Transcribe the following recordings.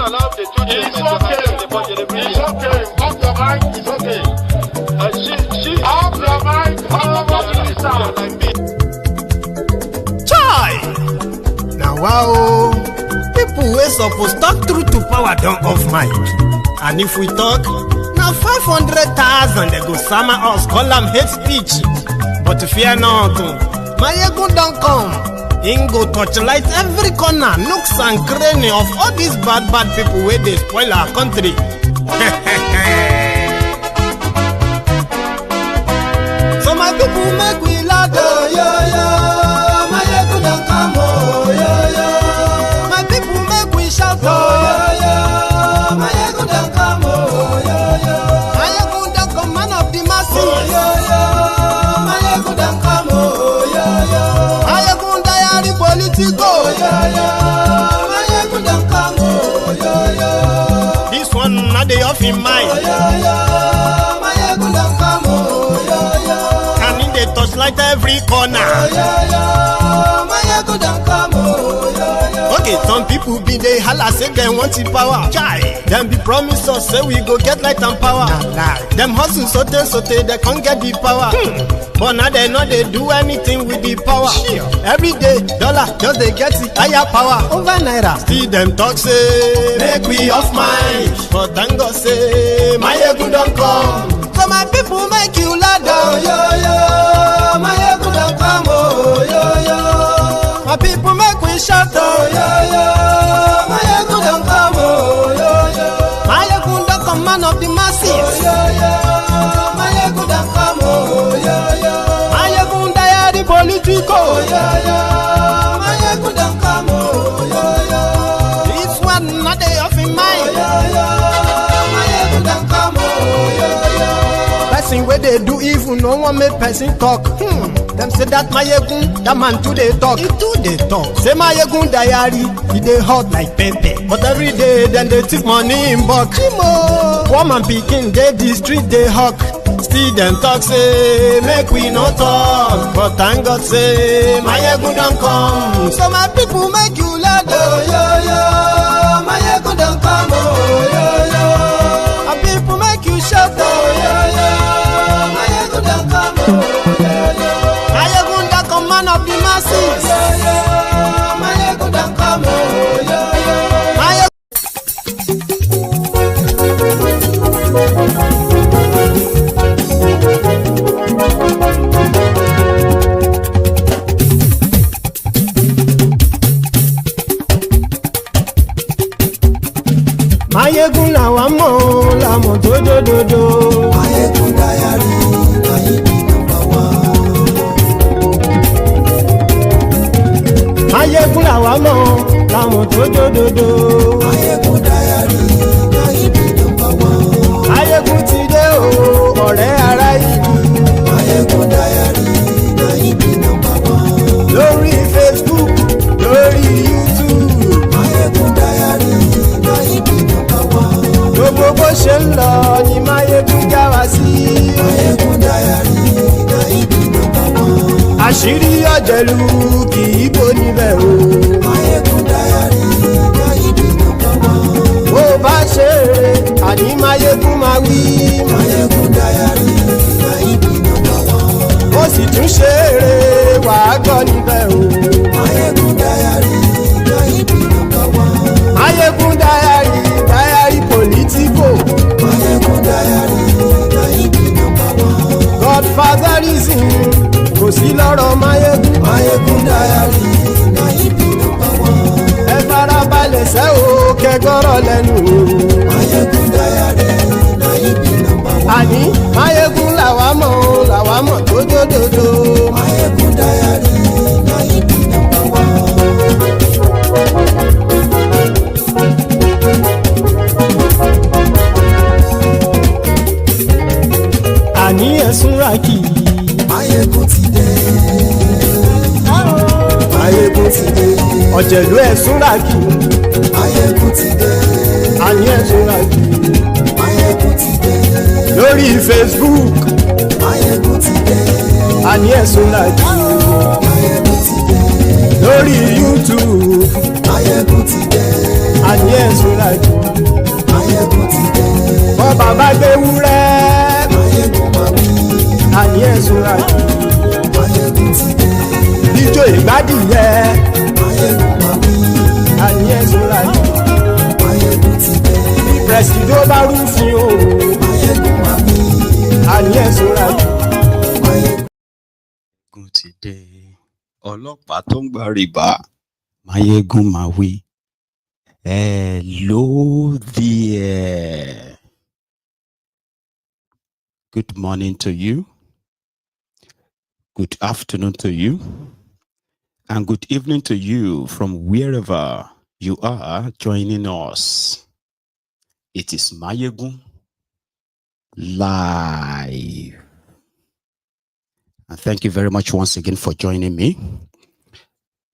allow the two children to have the budget every year. It's okay. Off your mind. It's okay. She off your mind. Chai! Now wow, people wey suppose talk truth to power don off mic. And if we talk, now 500,000 they go sama us, call them hate speech. But fear not, my ego don't come. Him go torchlight every corner, nooks and cranny of all these bad people where they spoil our country. So my people make we laugh, oh yo yo. My ego don't come, oh yo yo. My people make we shout, oh yo yo. My ego don't come, oh yo yo. My ego don't come, man of the masses, oh yo yo. My ego don't come, oh yo yo. My ego diary politico, oh yo yo. My ego don't come, oh yo yo. This one not the off in mind, oh yo yo. My ego don't come, oh yo yo. Can in the touchlight every corner, oh yo yo. My ego don't come, oh yo yo. Okay, some people be they holla say they want the power. Chai, them be promise us say we go get light and power. Them hustle sote they can't get the power. But now they know they do anything with the power. Every day, dollar just they get the higher power over naira. See them talk say make we off mind, but thank God say my ego don't come. So my people make you loud, oh yo yo. My ego don't come, oh yo yo. My people make we shout, oh yo yo. My ego don't come, oh yo yo. My ego don't come, man of the masses, oh yo yo. My ego don't come, oh yo yo. My ego diary politico, oh yo yo. My ego don't come, oh yo yo. This one not they off in mind, oh yo yo. My ego don't come, oh yo yo. Person where they do evil, no one make person talk. Them say that my yegun, that man too they talk. He too they talk. Say my yegun diary, he they hot like pepper. But every day then they take money in bulk. Poor man picking, they the street they hawk. Still them talk say make we no talk. But thank God say my yegun don't come. So my people make you loud, oh yo yo. My yegun don't come, oh yo yo. My people make you shout, oh yo yo. My yegun don't come, oh yo yo. My ego don't come, man of the masses, oh yo yo. My ego don't come, oh yo yo. My Mayegun la wa mo la mo dodododo. Mayegun diary, Mayegun number one. Mayegun la wa mo la mo dodododo. Mayegun diary, Mayegun number one. Mayegun ti dé o, ọ̀rẹ́ ará ìlú. Mayegun diary, Mayegun number one. Lórí Facebook, lórí YouTube. Mayegun diary, Mayegun number one. Gbogbo bó ṣe ń lọ ni Mayegun já wa sí. Mayegun diary, Mayegun number one. Àṣírí ọ̀jẹ̀lú kì í bò níbẹ̀ o. Mayegun diary, Mayegun number one. Bó bá ṣe eré, àní Mayegun máa wí. Mayegun diary, Mayegun number one. Ó sì tún ṣe eré, wàá gbọ́ níbẹ̀ o. Mayegun diary, Mayegun number one. Mayegun diary, diary politico. Mayegun diary, Mayegun number one. Godfatherism kò sí lọ́rọ̀ Mayegun. Mayegun diary, Mayegun number one. Ẹ farabalẹ̀ sẹ́ o kẹgọ́rọ̀ lẹ́nu o. Mayegun diary, Mayegun number one. Àní Mayegun làwa mọ̀ tó dódòdó. Mayegun diary, Mayegun number one. Àní ẹ̀sùn rákì. Mayegun ti dé. Mayegun ti dé. Ọ̀jẹ̀lú ẹ̀sùn rákì. Mayegun ti dé. Àní ẹ̀sùn rákì. Mayegun ti dé. Lórí Facebook. Mayegun ti dé. Àní ẹ̀sùn rákì. Mayegun ti dé. Lórí YouTube. Mayegun ti dé. àní ẹ̀sùn lájú. Máyégún ti dé. Wọ́n bàbá gbé wúrẹ́. Máyégún máa wí. Àní ẹ̀sùn lájú. Máyégún ti dé. Ijó ìgbádìyẹ. Máyégún máa wí. Àní ẹ̀sùn lájú. Máyégún ti dé. Pẹ̀sìdó bá rúfin o. Máyégún máa wí. Àní ẹ̀sùn lájú. Máyégún ti dé. Ọlọ́pàá tó ń gba rìbá. Máyégún máa wí. Hello there. Good morning to you. Good afternoon to you. And good evening to you from wherever you are joining us. It is Máyégún live. And thank you very much once again for joining me.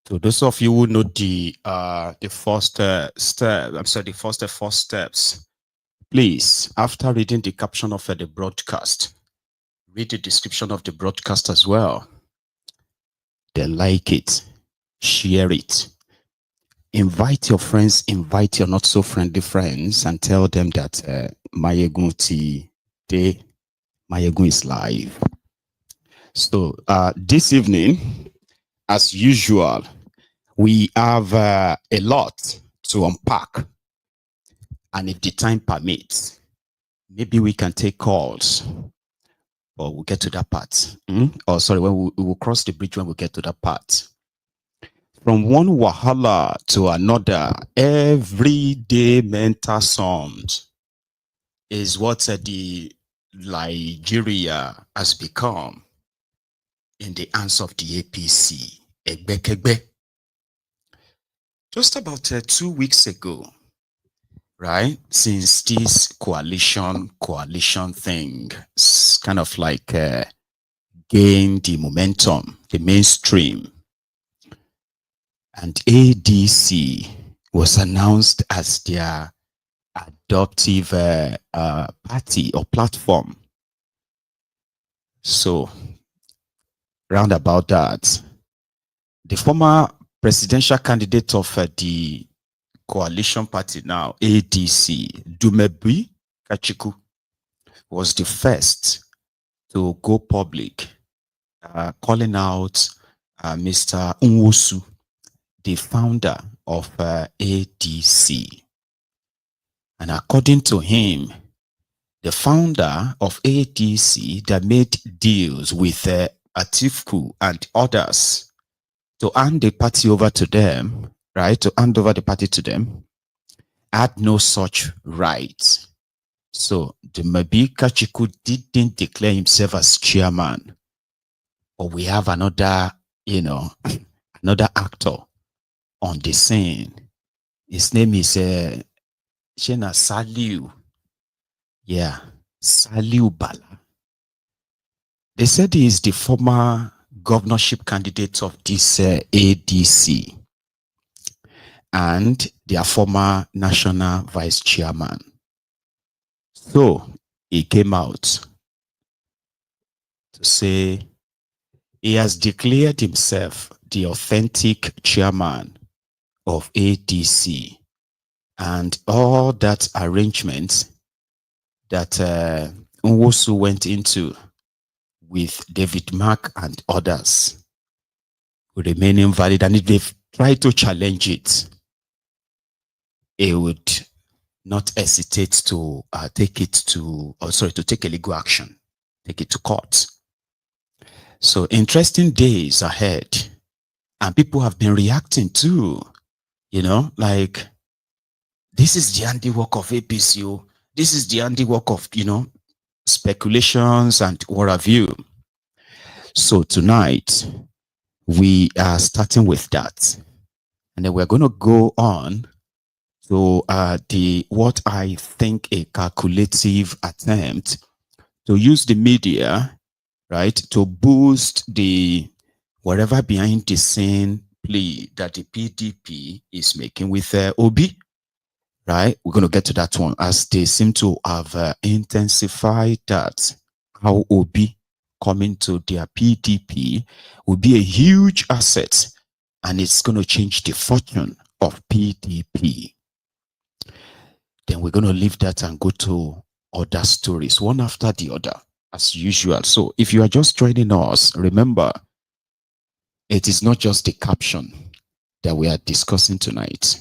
To those of you who know the first four steps, please, after reading the caption of the broadcast, read the description of the broadcast as well. Then like it, share it, invite your friends, invite your not so friendly friends, and tell them that Máyégún is live. So this evening, as usual, we have a lot to unpack, and if the time permits, maybe we can take calls, but we'll get to that part. Oh, sorry, we will cross the bridge when we get to that part. From one wahala to another, everyday mental sums is what the Nigeria has become in the hands of the APC. Just about 2 weeks ago, right, since this coalition thing kind of like gained the momentum, the mainstream, and ADC was announced as their adoptive party or platform. So round about that, the former presidential candidate of the coalition party now, ADC, Dumebi was the first to go public, calling out Mr. Nwosu, the founder of ADC. And according to him, the founder of ADC that made deals with Atiku and others to hand the party over to them, right? To hand over the party to them, had no such right. So Dumebi didn't declare himself as chairman. But we have another, another actor on the scene. His name is Saliu. Yeah, Nafiu Bala. They said he is the former governorship candidate of this ADC and their former national vice chairman. So he came out to say he has declared himself the authentic chairman of ADC, and all that arrangement that Nwosu went into with David Mark and others will remain invalid, and if they've tried to challenge it, it would not hesitate to take a legal action, take it to court. So interesting days ahead, and people have been reacting too, like, this is the handiwork of APC, this is the handiwork of, speculations and what have you. So tonight, we are starting with that. And then we're going to go on to what I think a calculative attempt to use the media, right, to boost the whatever behind the scene plea that the PDP is making with Obi, right? We're going to get to that one, as they seem to have intensified that. How Obi coming to their PDP will be a huge asset, and it's going to change the fortune of PDP. Then we're going to leave that and go to other stories, one after the other, as usual. So if you are just joining us, remember, it is not just the caption that we are discussing tonight.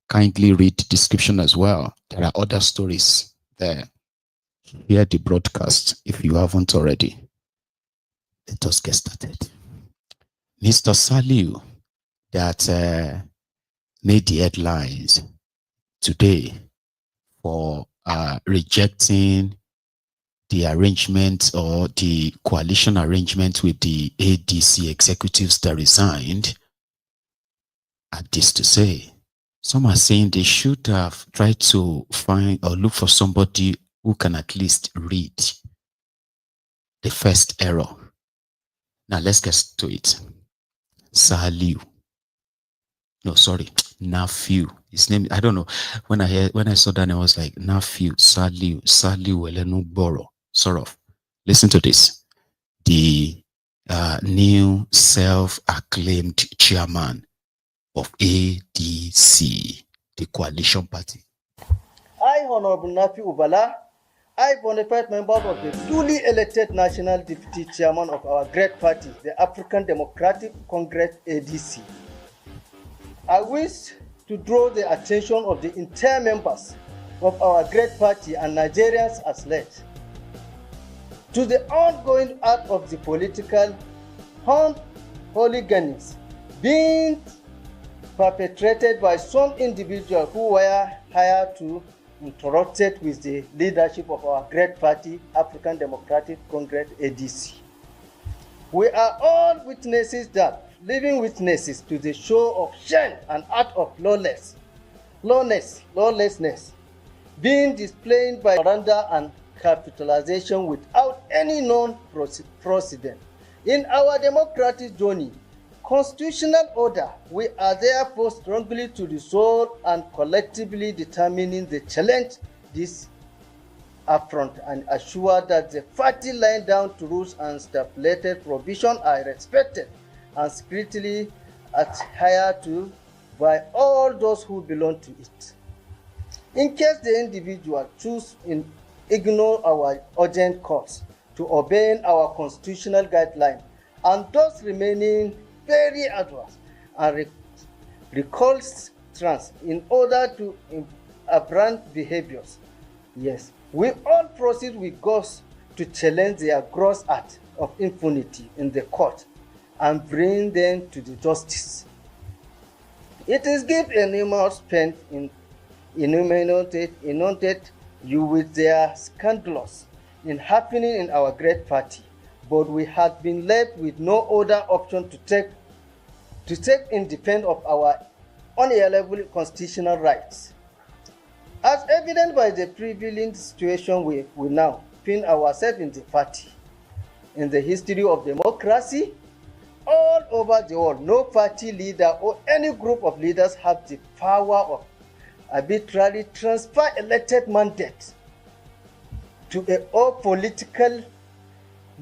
Kindly read the description as well. There are other stories there. Hear the broadcast if you haven't already. Let us get started. Mr. Saliu, that made the headlines today for rejecting the arrangement or the coalition arrangement with the ADC executives that resigned, had this to say. Some are saying they should have tried to find or look for somebody who can at least read the first error. Now let's get to it. Saliu. No, sorry, Nafiu. His name, I don't know. When I saw that, I was like, Nafiu, Saliu Elenu Boro. Sort of. Listen to this. The new self-acclaimed chairman of ADC, the coalition party. I, Honorable Nafiu Bala, I, bonafide member of the duly elected National Deputy Chairman of our great party, the African Democratic Congress ADC. I wish to draw the attention of the entire members of our great party and Nigerians as late to the ongoing act of the political hooligans being perpetrated by some individuals who were hired to interact with the leadership of our great party, African Democratic Congress ADC. We are all witnesses living witnesses to the show of shame and act of lawlessness being displayed by surrender and capitalization without any known precedent. In our democratic journey, constitutional order, we are therefore strongly to resolve and collectively determining the challenge this affront and assure that the party laying down to rules and stipulated provision are respected and strictly adhered to by all those who belong to it. In case the individual choose to ignore our urgent calls to obey our constitutional guidelines and thus remaining very adverse and recalcitrant in order to aberrant behaviors, yes, we all proceed with goals to challenge their gross act of impunity in the court and bring them to the justice. It is give enormous pain in inundated you with their scandalous in happening in our great party, but we had been left with no other option to take in defense of our unalienable constitutional rights. As evident by the prevailing situation we now find ourselves in the party. In the history of democracy, all over the world, no party leader or any group of leaders have the power of arbitrarily transfer elected mandate to all political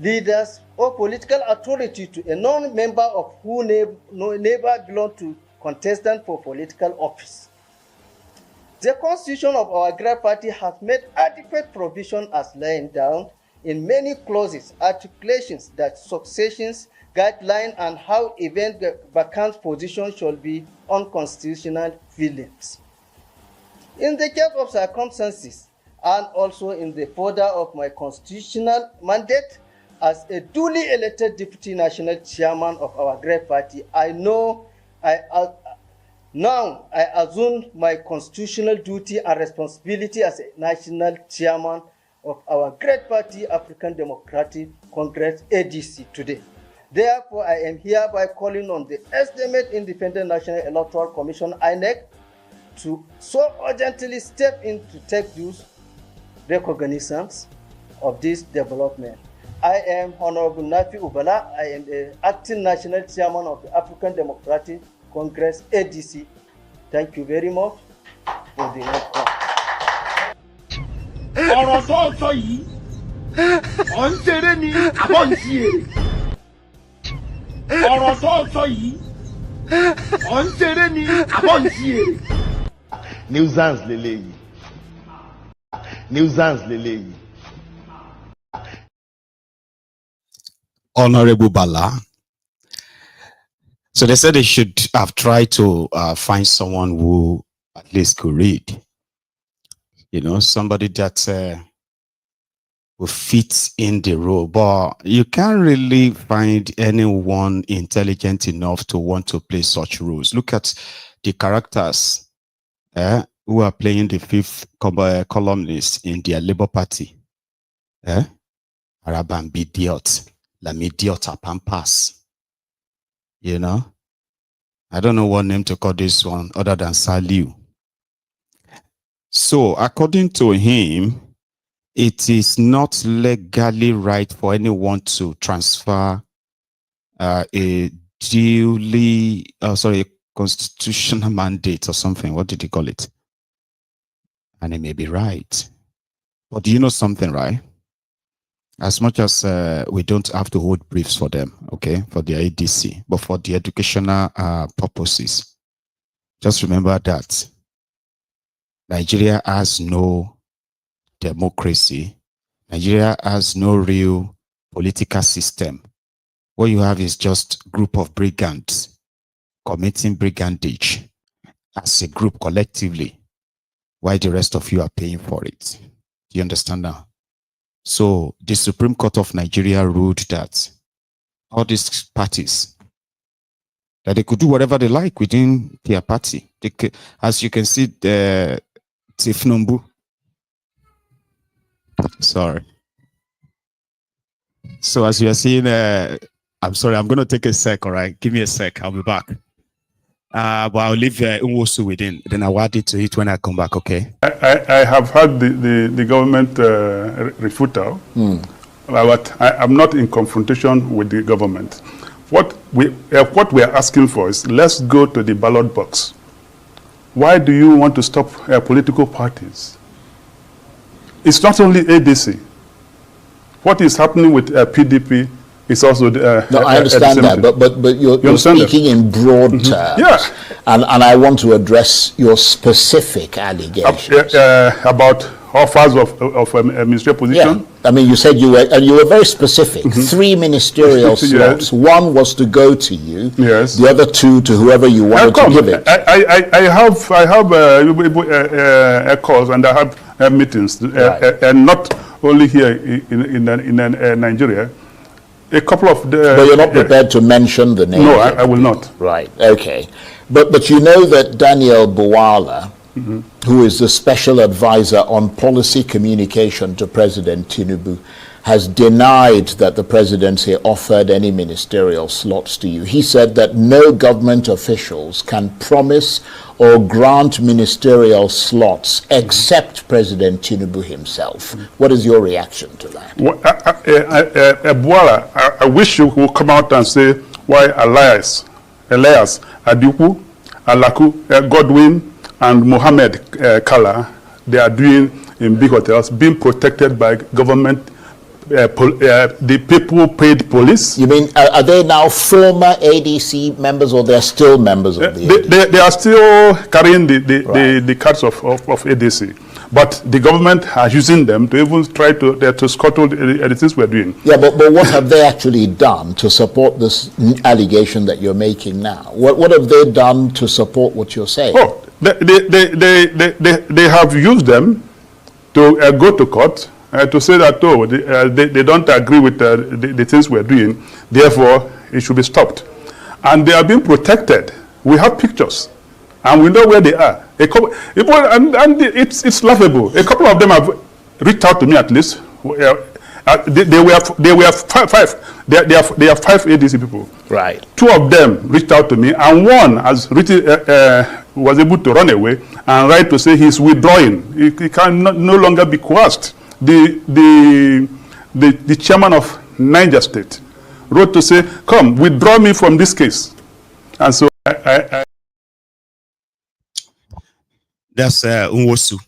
leaders or political authority to a non-member of who never belong to contestant for political office. The constitution of our great party has made adequate provision as laying down in many clauses, articulations that successions, guidelines, and how event vacant position shall be unconstitutional feelings. In the case of circumstances, and also in the further of my constitutional mandate as a duly elected deputy national chairman of our great party, I assume my constitutional duty and responsibility as a national chairman of our great party, African Democratic Congress ADC today. Therefore, I am hereby calling on the esteemed Independent National Electoral Commission, INEC, to so urgently step in to take due recognitions of this development. I am Honorable Nafiu Bala. I am the acting national chairman of the African Democratic Congress ADC. Thank you very much for the welcome. ọ̀rọ̀ tó sọ yìí ọ̀ ń ṣeré ni àbọ̀ ń ṣí èrè. ọ̀rọ̀ tó sọ yìí ọ̀ ń ṣeré ni àbọ̀ ń ṣí èrè. nuisance lélẹ́yìí nuisance lele. Honorable Bala. So they said they should have tried to find someone who at least could read. You know, somebody that will fit in the role. But you can't really find anyone intelligent enough to want to play such roles. Look at the characters who are playing the fifth columnist in their Labour Party. Araban Bidiot, Lamidiot Pampas. You know, I don't know what name to call this one other than Saliu. So, according to him, it is not legally right for anyone to transfer a constitutional mandate or something. What did he call it? And he may be right. But do you know something, right? As much as we don't have to hold briefs for them, okay, for the ADC, but for the educational purposes, just remember that Nigeria has no democracy. Nigeria has no real political system. What you have is just a group of brigands committing brigandage as a group collectively, while the rest of you are paying for it. Do you understand now? So the Supreme Court of Nigeria ruled that all these parties, that they could do whatever they like within their party. They could, as you can see, the Tifnumbu. Sorry. So as you are seeing, I'm sorry, I'm going to take a sec, all right? Give me a sec, I'll be back. But I'll leave Nwosu within, then I'll add it to it when I come back, okay? I have heard the government refutal, but I'm not in confrontation with the government. What we are asking for is, let's go to the ballot box. Why do you want to stop political parties? It's not only ADC. What is happening with PDP is also no, I understand that, but you're speaking in broad terms. Yeah. And I want to address your specific allegations. About offers of a ministerial position. Yeah. I mean, you said you were very specific. 3 ministerial slots. One was to go to you. Yes. The other 2 to whoever you wanted to give it. I have calls and I have meetings, Right. and not only here in Nigeria. A couple of but you're not prepared to mention the name. No, I will not. Right. Okay. But you know that Daniel Bwala, who is the special advisor on policy communication to President Tinubu, has denied that the presidency offered any ministerial slots to you. He said that no government officials can promise or grant ministerial slots except President Tinubu himself. What is your reaction to that? Bwala, I wish you would come out and say why Elias, Atiku, Alaku, Godwin, and Mohammed Kala, they are doing in big hotels, being protected by government, the people paid police. You mean, are they now former ADC members, or they're still members of the ADC? They are still carrying the cards of ADC. But the government are using them to even try to scuttle the things we're doing. Yeah, but what have they actually done to support this allegation that you're making now? What have they done to support what you're saying? Oh, they have used them to go to court to say that, oh, they don't agree with the things we're doing, therefore it should be stopped. And they are being protected. We have pictures, and we know where they are. And it's laughable. A couple of them have reached out to me at least. They were five. They are 5 ADC people. Right. 2 of them reached out to me, and one has was able to run away and write to say he's withdrawing. He can no longer be coerced. The chairman of Niger State wrote to say, "Come, withdraw me from this case." And so that's Nwosu.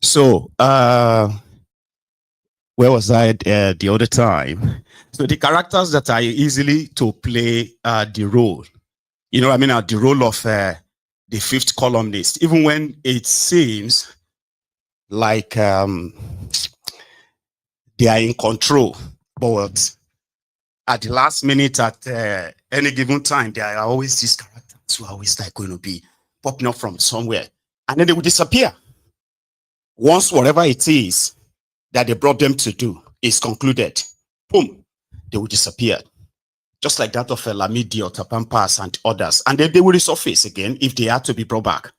So where was I the other time? So the characters that are easily to play the role, you know, I mean, the role of the 5th columnist, even when it seems like they are in control, but at the last minute, at any given time, there are always these characters who are always like going to be popping up from somewhere, and then they will disappear. Once whatever it is that they brought them to do is concluded, boom, they will disappear. Just like that of Lamidi or Tapampas and others. And then they will resurface again if they are to be brought back.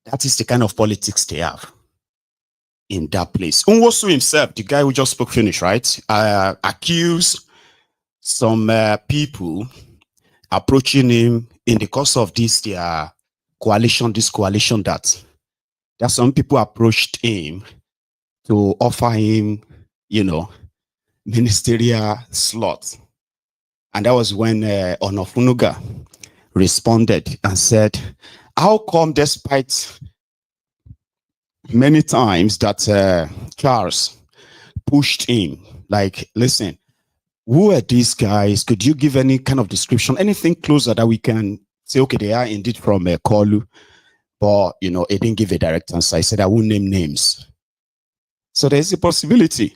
That is the kind of politics they have in that place. Nwosu himself, the guy who just spoke Finnish, right? Accused some people approaching him in the course of this coalition, that some people approached him to offer him, ministerial slot. And that was when Ona-Ofun-Nuga responded and said, how come despite many times that Charles pushed him, like, listen, who are these guys? Could you give any kind of description, anything closer that we can say, okay, they are indeed from Kolu, but, he didn't give a direct answer. He said, I won't name names. So there's a possibility,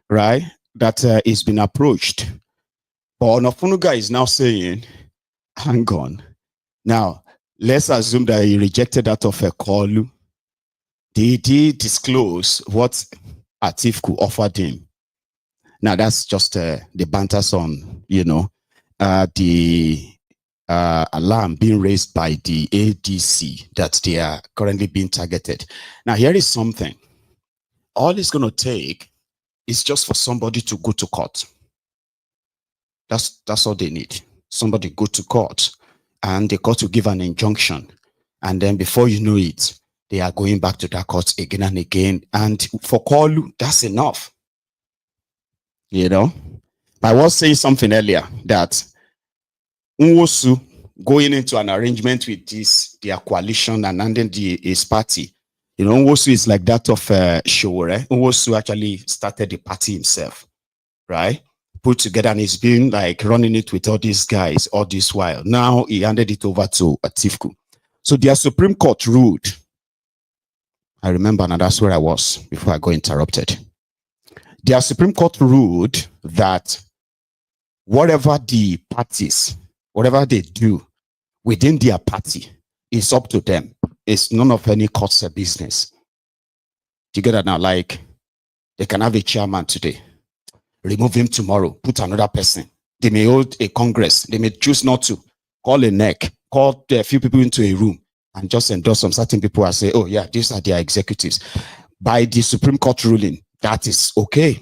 right, that he's been approached. But Ona-Ofun-Nuga is now saying, hang on. Now, let's assume that he rejected that of a Kolu. Did he disclose what Atiku offered him? Now, that's just the banters on, the alarm being raised by the ADC that they are currently being targeted. Now, here is something. All it's going to take is just for somebody to go to court. That's all they need. Somebody go to court, and the court will give an injunction. And then before you know it, they are going back to that court again and again. And for Kolu, that's enough. I was saying something earlier that Nwosu going into an arrangement with their coalition and then his party. Nwosu is like that of Showore. Nwosu actually started the party himself, right? Put together, and he's been like running it with all these guys all this while. Now he handed it over to Atiku. So their Supreme Court ruled. I remember, and that's where I was before I got interrupted. Their Supreme Court ruled that whatever the parties, whatever they do within their party, is up to them. It's none of any court's business. You get that now? Like, they can have a chairman today, remove him tomorrow, put another person. They may hold a congress. They may choose not to. Call a neck, call a few people into a room and just endorse some certain people and say, oh yeah, these are their executives. By the Supreme Court ruling, that is okay.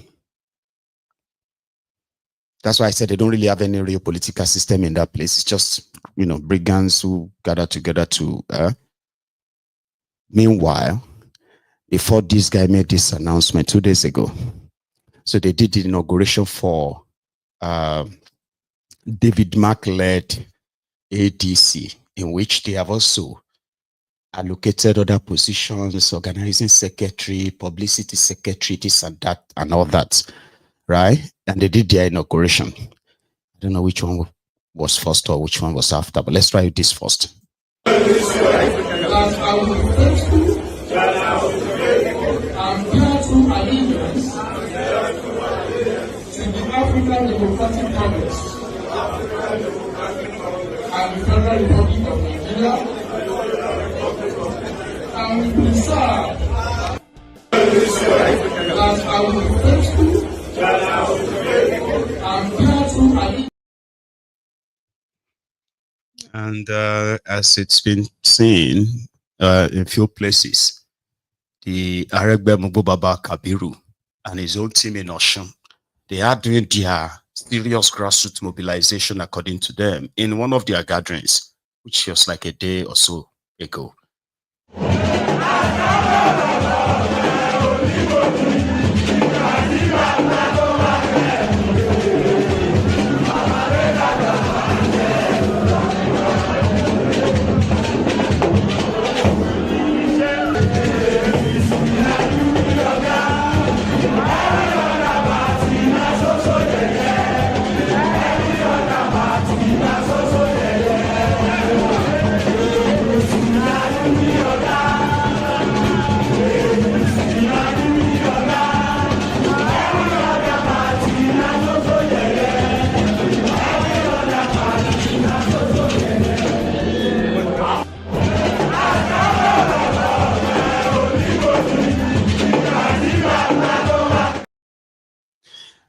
That's why I said they don't really have any real political system in that place. It's just, brigands who gather together to... Meanwhile, before this guy made this announcement 2 days ago, so they did the inauguration for David Mark-led ADC, in which they have also allocated other positions, organizing secretary, publicity secretary, this and that, and all that, right? And they did their inauguration. I don't know which one was first or which one was after, but let's try this first. That I will be faithful and bear true allegiance to the African Democratic Congress and the Federal Republic of Nigeria, and will preserve that I will be faithful and bear true allegiance. And as it's been seen in few places, the Aregbe Mububaba Kabiru and his own team in Osun, they are doing their serious grassroots mobilization, according to them, in one of their gatherings, which was like a day or so ago.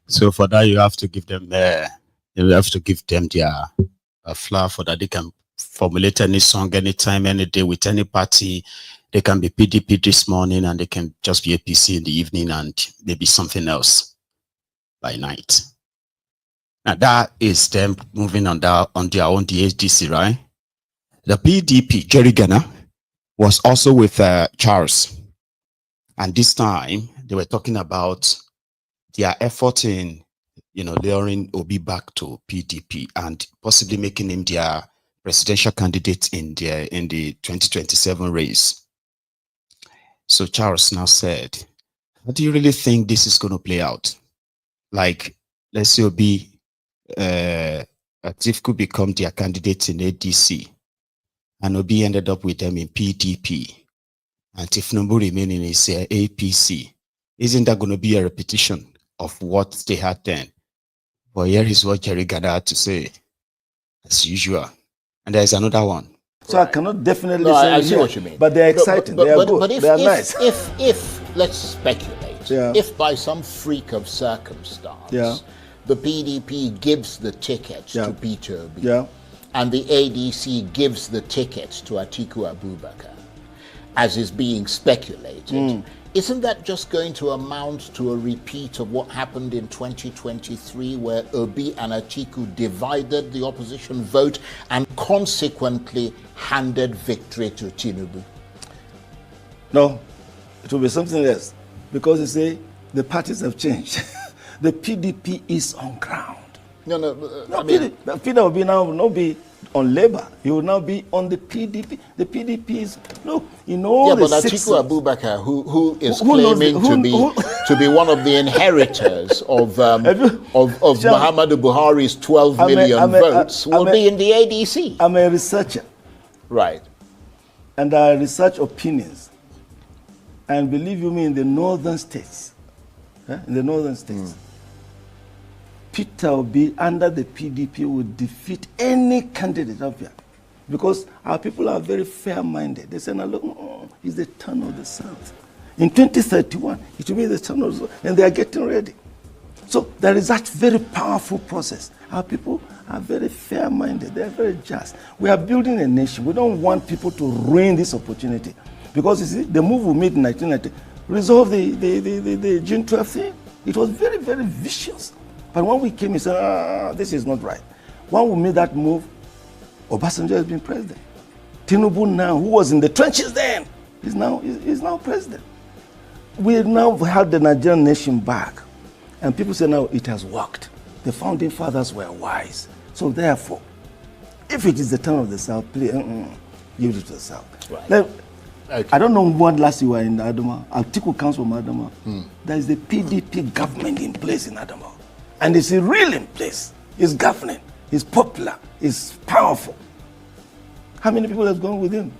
So for that, you have to give them their flour for that they can formulate any song anytime, any day with any party. They can be PDP this morning and they can just be APC in the evening and maybe something else by night. Now that is them moving on their own, the ADC, right? The PDP, Jerry Gana, was also with Charles. And this time they were talking about their effort in, luring Obi back to PDP and possibly making him their presidential candidate in the 2027 race. So Charles now said, how do you really think this is going to play out? Like, let's say Obi, Atiku become their candidate in ADC, and Obi ended up with them in PDP, and Tinubu remain in his APC. Isn't that going to be a repetition of what they had then? But here is what Jerry Gana had to say, as usual. And there's another one. So I cannot definitely say I see what you mean. But they're exciting. They are good. If, they are nice. If let's speculate, if by some freak of circumstance, the PDP gives the ticket to Peter Obi, and the ADC gives the ticket to Atiku Abubakar, as is being speculated, isn't that just going to amount to a repeat of what happened in 2023, where Obi and Atiku divided the opposition vote and consequently handed victory to Tinubu? No, it will be something else, because you say the parties have changed. The PDP is on ground. I mean, Peter Obi now will not be on Labour. He will now be on the PDP. The PDP is, look, but Atiku Abubakar, who is claiming to be one of the inheritors of Muhammadu Buhari's 12 million votes, will be in the ADC. I'm a researcher. Right. And I research opinions. And believe you me, in the northern states, Peter Obi under the PDP would defeat any candidate up here, because our people are very fair-minded. They say, "No, look, it's the turn of the South. In 2031, it will be the turn of the South," and they are getting ready. So there is that very powerful process. Our people are very fair-minded. They are very just. We are building a nation. We don't want people to ruin this opportunity, because you see, the move we made in 1990 resolved the June 12th thing. It was very, very vicious. But when we came, we said, this is not right. When we made that move, Obasanjo has been president. Tinubu now, who was in the trenches then, is now president. We now have the Nigerian nation back. And people say now it has worked. The founding fathers were wise. So therefore, if it is the turn of the South, please, give it to the South. Right. Now, I don't know when last you were in Adama. Atiku comes from Adama. There is the PDP government in place in Adama. And it's real in place. It's governing. It's popular. It's powerful. How many people have gone with him?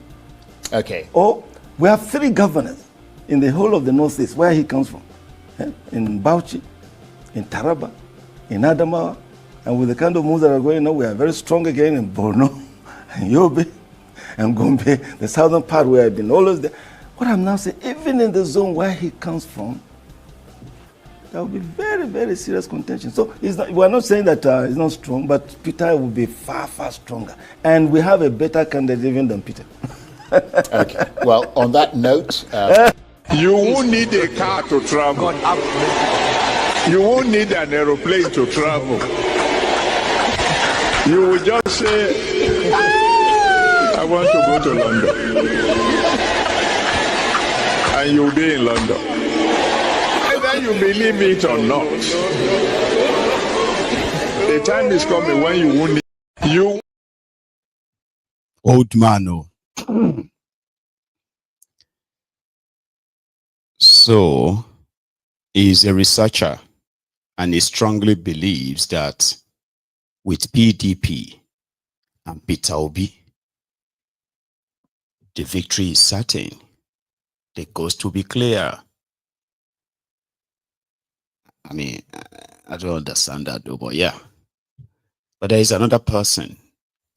Okay. Or we have 3 governors in the whole of the Northeast, where he comes from. In Bauchi, in Taraba, in Adamawa, and with the kind of moves that are going on, we are very strong again in Borno, and Yobe, and Gombe, the southern part where I've been always there. What I'm now saying, even in the zone where he comes from, there will be very, very serious contention. So we're not saying that he's not strong, but Peter will be far, far stronger. And we have a better candidate even than Peter. Okay. Well, on that note... you won't need a car to travel. You won't need an aeroplane to travel. You will just say, I want to go to London. And you'll be in London. Whether you believe it or not, the time is coming when you won't need you. Old man, oh. So, he's a researcher, and he strongly believes that with PDP and Peter Obi, the victory is certain. The coast will be clear. I mean, I don't understand that though, but yeah. But there is another person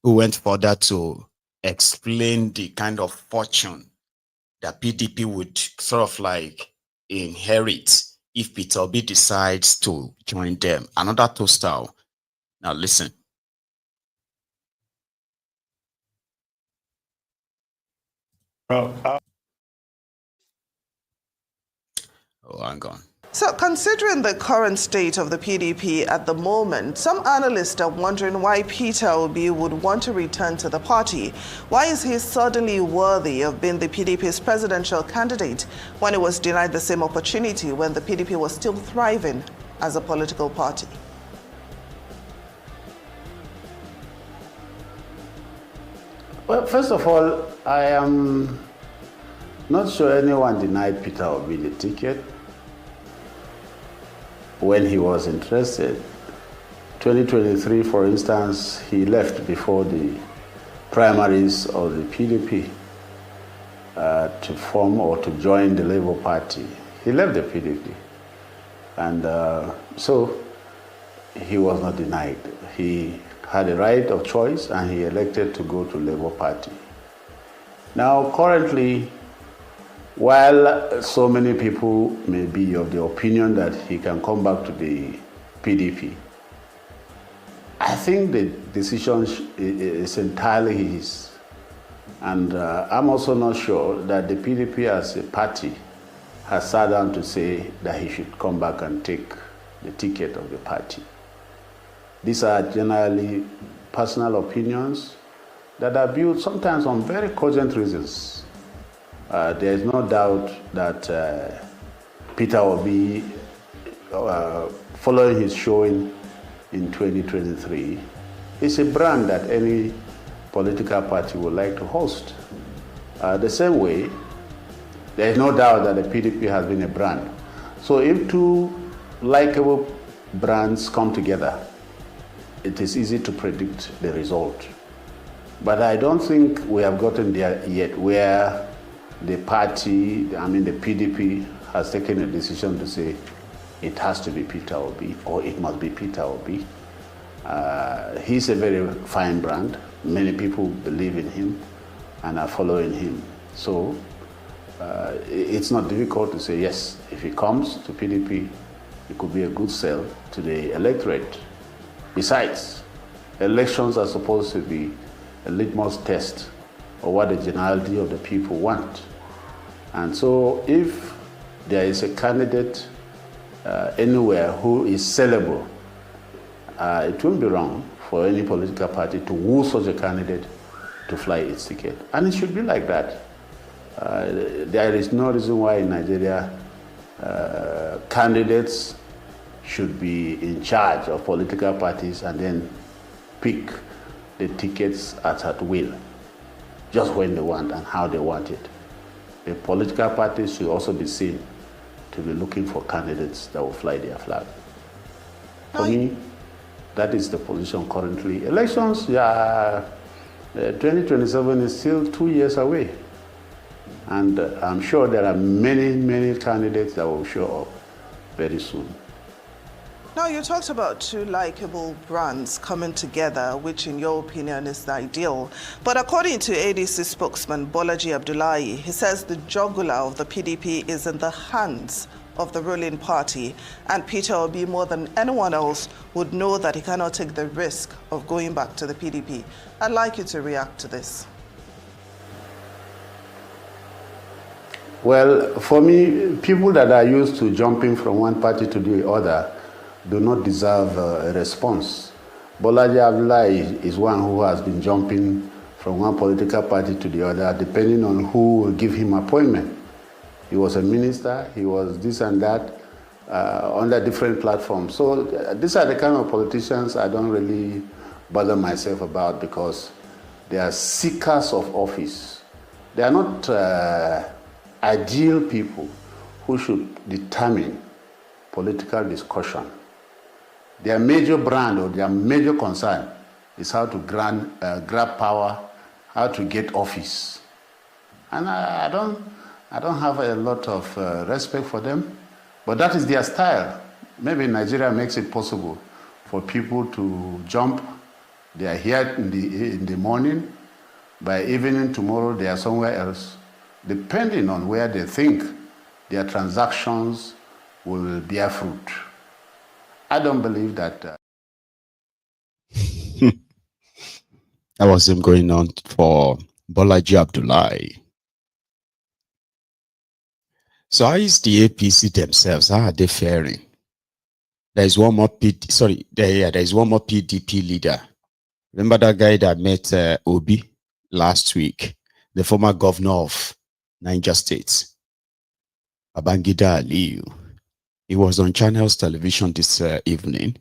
who went further to explain the kind of fortune that PDP would sort of like inherit if Peter Obi decides to join them. Another toaster. Now listen. Oh, hang on. So, considering the current state of the PDP at the moment, some analysts are wondering why Peter Obi would want to return to the party. Why is he suddenly worthy of being the PDP's presidential candidate when he was denied the same opportunity when the PDP was still thriving as a political party? Well, first of all, I am not sure anyone denied Peter Obi the ticket when he was interested. 2023, for instance, he left before the primaries of the PDP to form or to join the Labour Party. He left the PDP. And so he was not denied. He had a right of choice and he elected to go to Labour Party. Now, currently, while so many people may be of the opinion that he can come back to the PDP, I think the decision is entirely his. And I'm also not sure that the PDP as a party has sat down to say that he should come back and take the ticket of the party. These are generally personal opinions that are built sometimes on very cogent reasons. There is no doubt that Peter Obi, following his showing in 2023, is a brand that any political party would like to host. The same way, there is no doubt that the PDP has been a brand. So if two likable brands come together, it is easy to predict the result. But I don't think we have gotten there yet where the party, the PDP, has taken a decision to say it has to be Peter Obi or it must be Peter Obi. He's a very fine brand. Many people believe in him and are following him. So it's not difficult to say, yes, if he comes to PDP, it could be a good sell to the electorate. Besides, elections are supposed to be a litmus test of what the generality of the people want. And so if there is a candidate anywhere who is sellable, it won't be wrong for any political party to woo such a candidate to fly its ticket. And it should be like that. There is no reason why in Nigeria candidates should be in charge of political parties and then pick the tickets at will, just when they want and how they want it. The political parties should also be seen to be looking for candidates that will fly their flag. For me, that is the position currently. Elections, 2027 is still 2 years away. And I'm sure there are many, many candidates that will show up very soon. Now, you talked about two likable brands coming together, which in your opinion is the ideal. But according to ADC spokesman Bolaji Abdullahi, he says the jugular of the PDP is in the hands of the ruling party, and Peter Obi, more than anyone else, would know that he cannot take the risk of going back to the PDP. I'd like you to react to this. Well, for me, people that are used to jumping from one party to the other do not deserve a response. Bolaji Abdullahi is one who has been jumping from one political party to the other, depending on who will give him appointment. He was a minister, he was this and that, under different platforms. So these are the kind of politicians I don't really bother myself about, because they are seekers of office. They are not ideal people who should determine political discussion. Their major brand or their major concern is how to grab power, how to get office. And I don't have a lot of respect for them, but that is their style. Maybe Nigeria makes it possible for people to jump. They are here in the morning, by evening tomorrow they are somewhere else, depending on where they think their transactions will bear fruit. I don't believe that. That was him going on for Bolaji Abdullahi. So how is the APC themselves? How are they faring? There is one more there is one more PDP leader. Remember that guy that met Obi last week, the former governor of Niger State, Babangida Aliyu. He was on Channels Television this evening,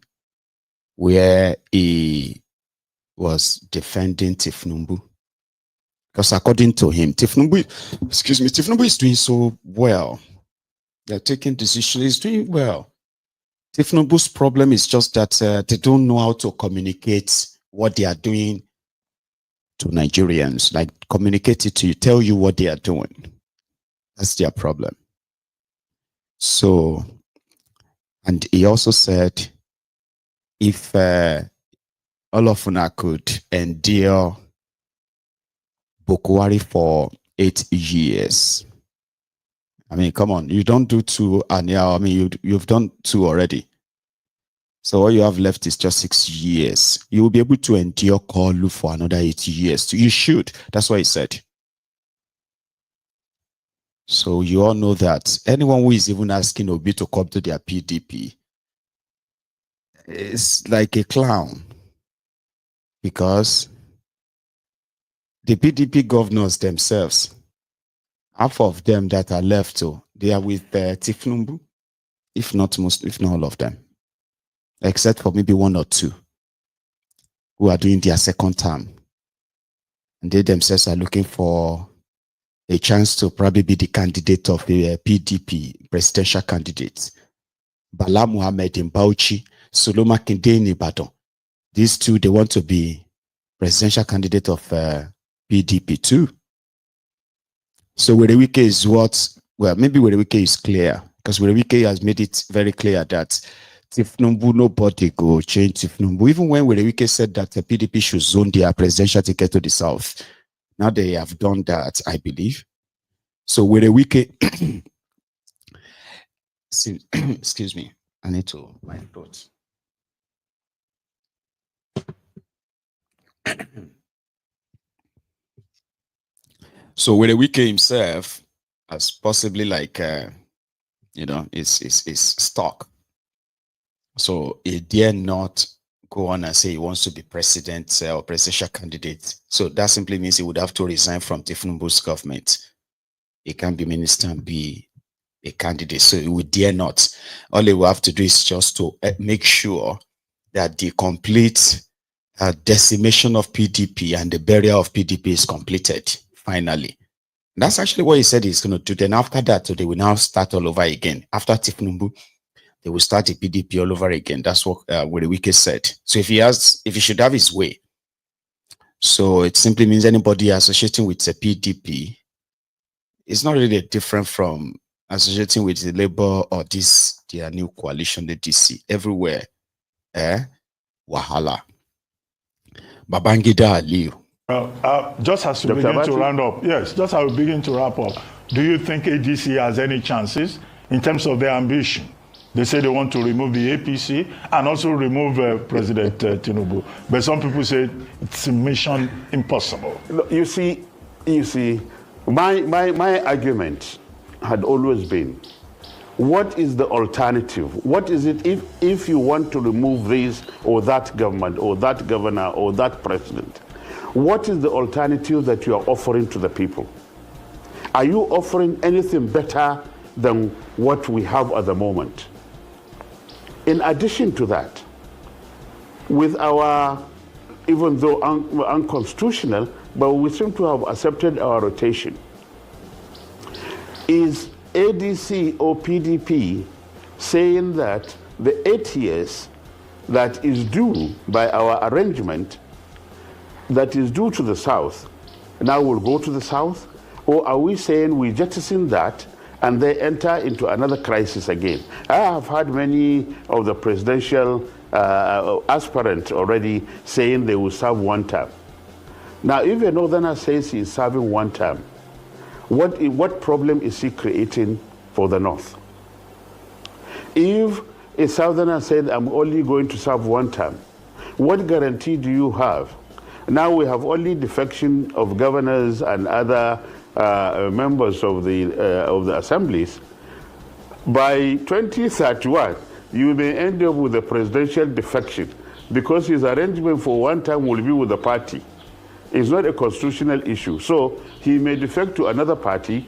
where he was defending Tinubu. Because according to him, Tinubu is doing so well. They're taking decisions, he's doing well. Tinubu's problem is just that they don't know how to communicate what they are doing to Nigerians, like communicate it to you, tell you what they are doing. That's their problem. So, and he also said, if Ona-Ofun-Nuga could endure Bokwari for 8 years. I mean, come on, you don't do 2 and yeah, I mean, you've done 2 already. So all you have left is just 6 years. You will be able to endure Kolu for another 8 years. You should. That's what he said. So you all know that anyone who is even asking Obi to come to their PDP is like a clown, because the PDP governors themselves, half of them that are left, they are with Tinubu, if not most, if not all of them, except for maybe 1 or 2 who are doing their second term, and they themselves are looking for a chance to probably be the candidate of the PDP presidential candidate. Bala Muhammad in Bauchi, Soloma Kinde in Ibadan. These 2, they want to be presidential candidate of PDP too. So Werewike is maybe Werewike is clear, because Werewike has made it very clear that Tinubu, nobody go change Tinubu. Even when Werewike said that the PDP should zone their presidential ticket to the south, now they have done that, I believe. So Werewike, excuse me, I need to my thoughts. So Werewike himself has possibly is stuck. So he dare not go on and say he wants to be president or presidential candidate. So that simply means he would have to resign from Tinubu's government. He can't be minister and be a candidate. So he would dare not. All he will have to do is just to make sure that the complete decimation of PDP and the burial of PDP is completed, finally. That's actually what he said he's going to do. Then after that, they will now start all over again. After Tinubu, they will start the PDP all over again. That's what Werewike said. So if he should have his way, so it simply means anybody associating with the PDP is not really different from associating with the Labour or their new coalition, the ADC. Everywhere, Wahala. Babangida Aliyu. Just as we begin to round up, yes, just as we begin to wrap up, do you think ADC has any chances in terms of their ambition? They say they want to remove the APC and also remove President Tinubu. But some people say it's a mission impossible. You see, my argument had always been, what is the alternative? What is it if you want to remove this or that government or that governor or that president? What is the alternative that you are offering to the people? Are you offering anything better than what we have at the moment? In addition to that, with our, even though unconstitutional, but we seem to have accepted our rotation, is ADC or PDP saying that the 8 years that is due by our arrangement, that is due to the South, now will go to the South? Or are we saying we jettison that and they enter into another crisis again? I have had many of the presidential aspirants already saying they will serve 1 term. Now, if a northerner says he is serving 1 term, what problem is he creating for the North? If a southerner said, I'm only going to serve one term, what guarantee do you have? Now we have only defection of governors and other members of the assemblies. By 2031, you may end up with a presidential defection because his arrangement for one term will be with the party. It's not a constitutional issue. So he may defect to another party,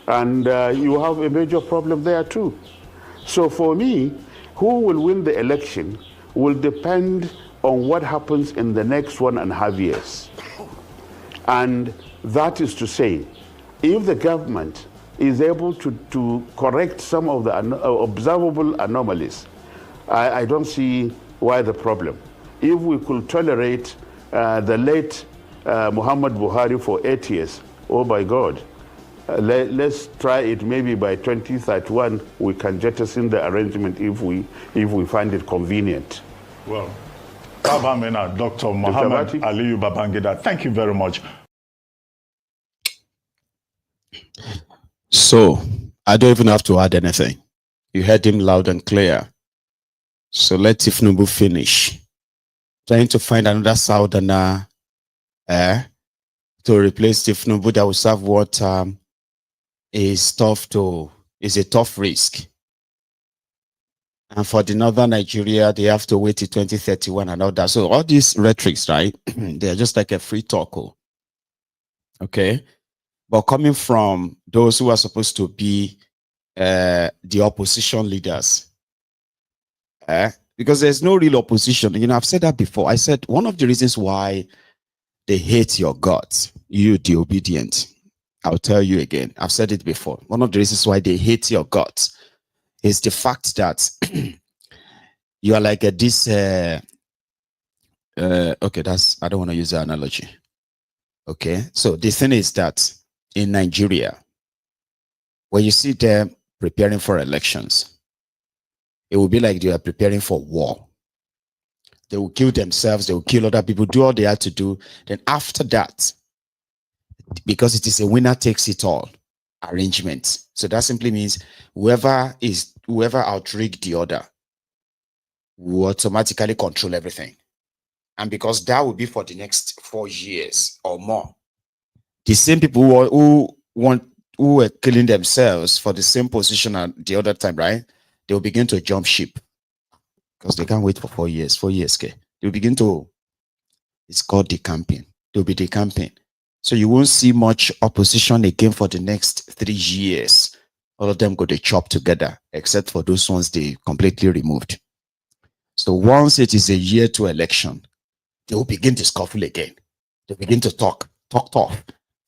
and you have a major problem there too. So for me, who will win the election will depend on what happens in the next 1.5 years. And that is to say, if the government is able to correct some of the observable anomalies, I don't see why the problem. If we could tolerate the late Muhammad Buhari for 8 years, oh my God, let's try it. Maybe by 2031 we can jettison the arrangement if we find it convenient. Well, Dr. Mohammed Aliyu Babangida, thank you very much. So, I don't even have to add anything. You heard him loud and clear. So let Tinubu finish. Trying to find another southerner to replace Tinubu that will serve what is a tough risk. And for the northern Nigeria, they have to wait till 2031 and all that. So all these rhetorics, right? They're just like a free talk. Okay. But coming from those who are supposed to be the opposition leaders, because there's no real opposition. You know, I've said that before. I said one of the reasons why they hate your guts, you, the obedient. I'll tell you again. I've said it before. One of the reasons why they hate your guts is the fact that you are like this. Okay, I don't want to use that analogy. Okay, so the thing is that in Nigeria, when you see them preparing for elections, it will be like they are preparing for war. They will kill themselves, they will kill other people, do all they have to do. Then after that, because it is a winner takes it all arrangement. So that simply means whoever outrigged the other will automatically control everything. And because that will be for the next 4 years or more, the same people who were killing themselves for the same position at the other time, right? They will begin to jump ship because they can't wait for 4 years. 4 years, okay? They'll begin to, it's called decamping. They'll be decamping. So you won't see much opposition again for the next 3 years. All of them go to chop together, except for those ones they completely removed. So once it is a year to election, they will begin to scuffle again. They begin to talk tough,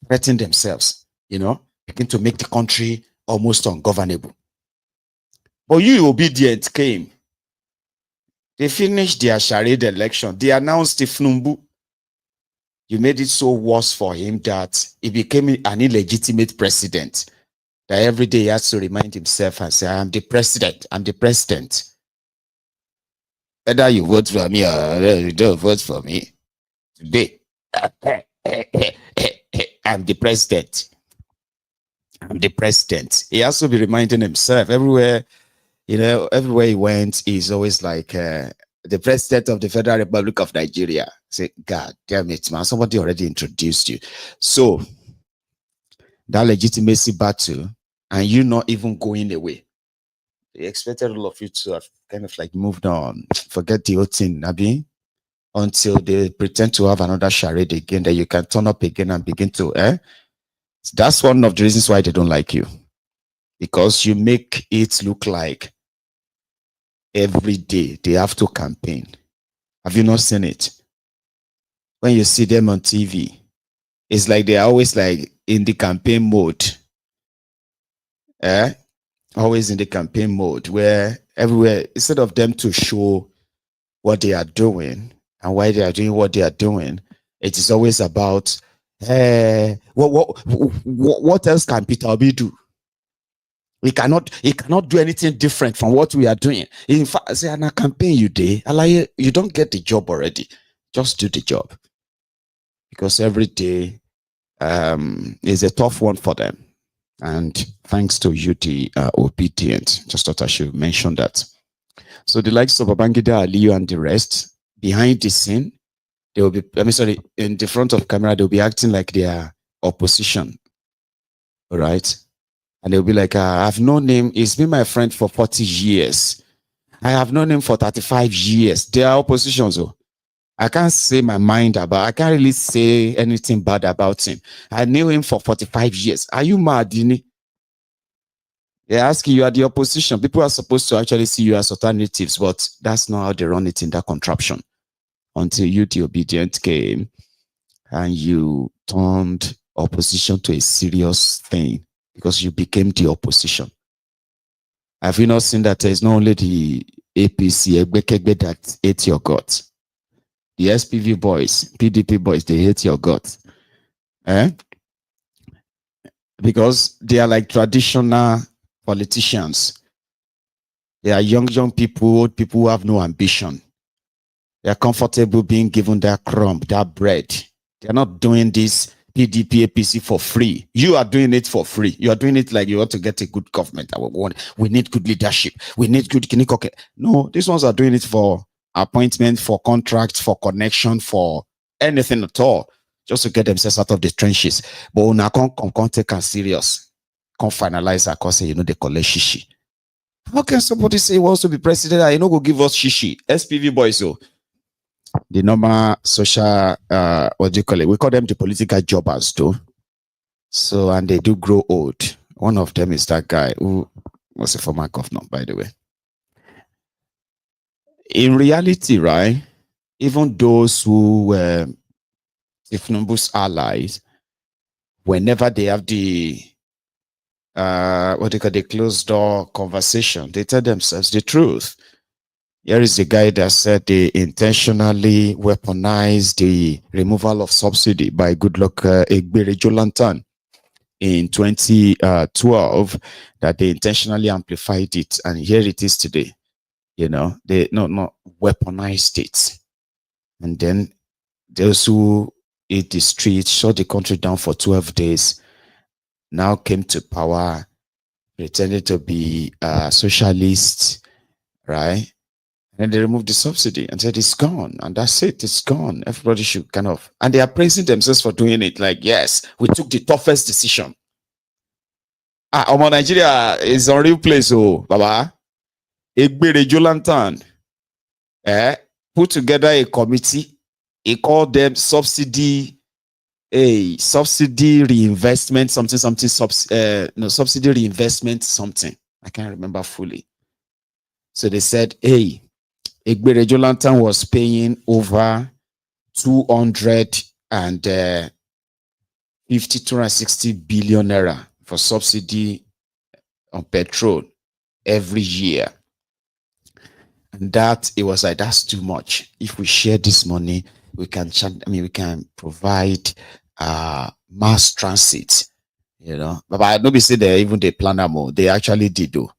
threaten themselves, begin to make the country almost ungovernable. But you obedient came. They finished their charade election. They announced Tinubu. You made it so worse for him that he became an illegitimate president. That every day he has to remind himself and say, I'm the president. I'm the president. Whether you vote for me or you don't vote for me, today, I'm the president. I'm the president. He has to be reminding himself everywhere, everywhere he went, he's always like the president of the Federal Republic of Nigeria. Say, God damn it, man, somebody already introduced you. So that legitimacy battle, and you not even going away. They expected all of you to have kind of like moved on, forget the whole thing, Nabi, until they pretend to have another charade again that you can turn up again and begin to, That's one of the reasons why they don't like you. Because you make it look like every day they have to campaign. Have you not seen it? When you see them on TV, it's like they're always like in the campaign mode. Always in the campaign mode where everywhere, instead of them to show what they are doing and why they are doing what they are doing, it is always about, what else can Peter Obi do? He cannot do anything different from what we are doing. In fact, say, in a campaign you don't get the job already. Just do the job. Because every day is a tough one for them. And thanks to you, the obedient. Just thought I should mention that. So the likes of Babangida, Aliyu, and the rest, behind the scene, they will be, in the front of camera, they'll be acting like they are opposition. All right? And they'll be like, I've known him, he's been my friend for 40 years. I have known him for 35 years. They are opposition, so I can't say my mind about, I can't really say anything bad about him. I knew him for 45 years. Are you mad, Dini? They ask you, are the opposition. People are supposed to actually see you as alternatives, but that's not how they run it in that contraption. Until you, the obedient, came and you turned opposition to a serious thing because you became the opposition. Have you not seen that there is not only the APC, Egbekegbe, that hate your guts? The SPV boys, PDP boys, they hate your guts. Because they are like traditional politicians. They are young people, old people who have no ambition. They are comfortable being given that crumb, that bread. They are not doing this PDP, APC for free. You are doing it for free. You are doing it like you want to get a good government. We need good leadership. We need good kinikoke. No, these ones are doing it for appointment, for contracts, for connection, for anything at all, just to get themselves out of the trenches. But when I can't take us serious, can't finalize that because they collect shishi. How can somebody say he wants to be president and go give us shishi? SPV boys, so the normal social, what do you call it? We call them the political jobbers too. So, and they do grow old. One of them is that guy who was a former governor, by the way. In reality, right, even those who were Tinubu's allies, whenever they have the, what they call the closed door conversation, they tell themselves the truth. Here is the guy that said they intentionally weaponized the removal of subsidy by Goodluck Egbere Jolantan in 2012, that they intentionally amplified it. And here it is today. They not weaponized it. And then those who hit the streets, shut the country down for 12 days, now came to power, pretended to be socialists, right? And they removed the subsidy and said it's gone, and that's it, it's gone. Everybody should kind of, and they are praising themselves for doing it. Like, yes, we took the toughest decision. Nigeria is a real place, oh, Baba. Egbere Jolantan put together a committee. He called them subsidy reinvestment, subsidy reinvestment, something. I can't remember fully. So they said, hey, Egbere Jolantan was paying over 260 billion naira for subsidy on petrol every year. And that, it was like, that's too much. If we share this money, we can provide mass transit, But I don't be say they even they plan more. They actually did do.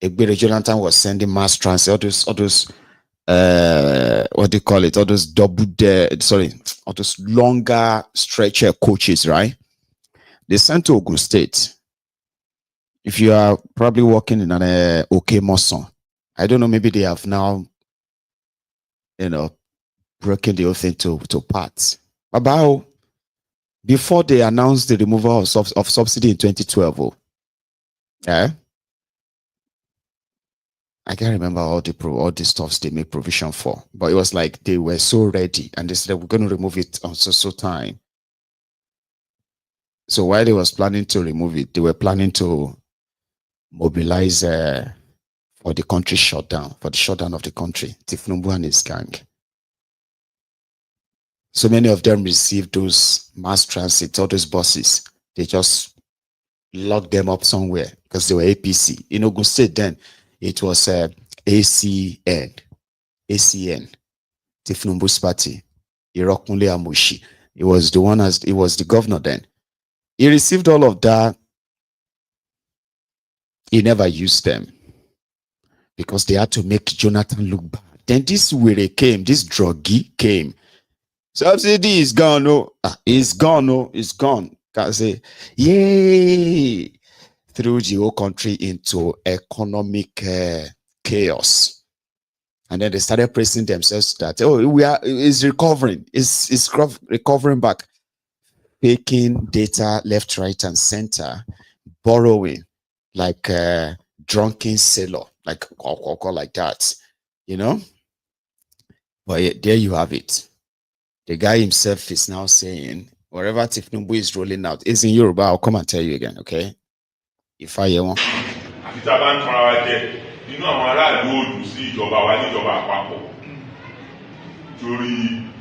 Egbere Jolantan was sending mass transit, all those what do you call it? All those all those longer stretcher coaches, right? They sent to Gombe State. If you are probably working in an Moson, I don't know, maybe they have now, broken the whole thing to parts. About before they announced the removal of subsidy in 2012, I can't remember all the stuffs they make provision for, but it was like they were so ready, and they said we're going to remove it on so time. So while they was planning to remove it, they were planning to mobilize for the country shutdown, for the shutdown of the country, Tinubu and his gang. So many of them received those mass transit, all those buses. They just locked them up somewhere because they were APC. In Ogun State then, it was ACN, Tinubu's party. Irokunle Amushi. He was the governor then. He received all of that. He never used them because they had to make Jonathan look bad. Then this druggie came. Subsidy is gone, it's gone, it's gone. can say, yay, threw the whole country into economic chaos. And then they started praising themselves that, oh, it's recovering, it's recovering back, taking data left, right, and center, borrowing like a drunken sailor, like that, you know. But there you have it. The guy himself is now saying, wherever Tinubu is rolling out, it's in Yoruba. I'll come and tell you again, okay? If I hear one. Inú àwọn aráàlú òdù sí ìjọba wa níjọba àpapọ̀ torí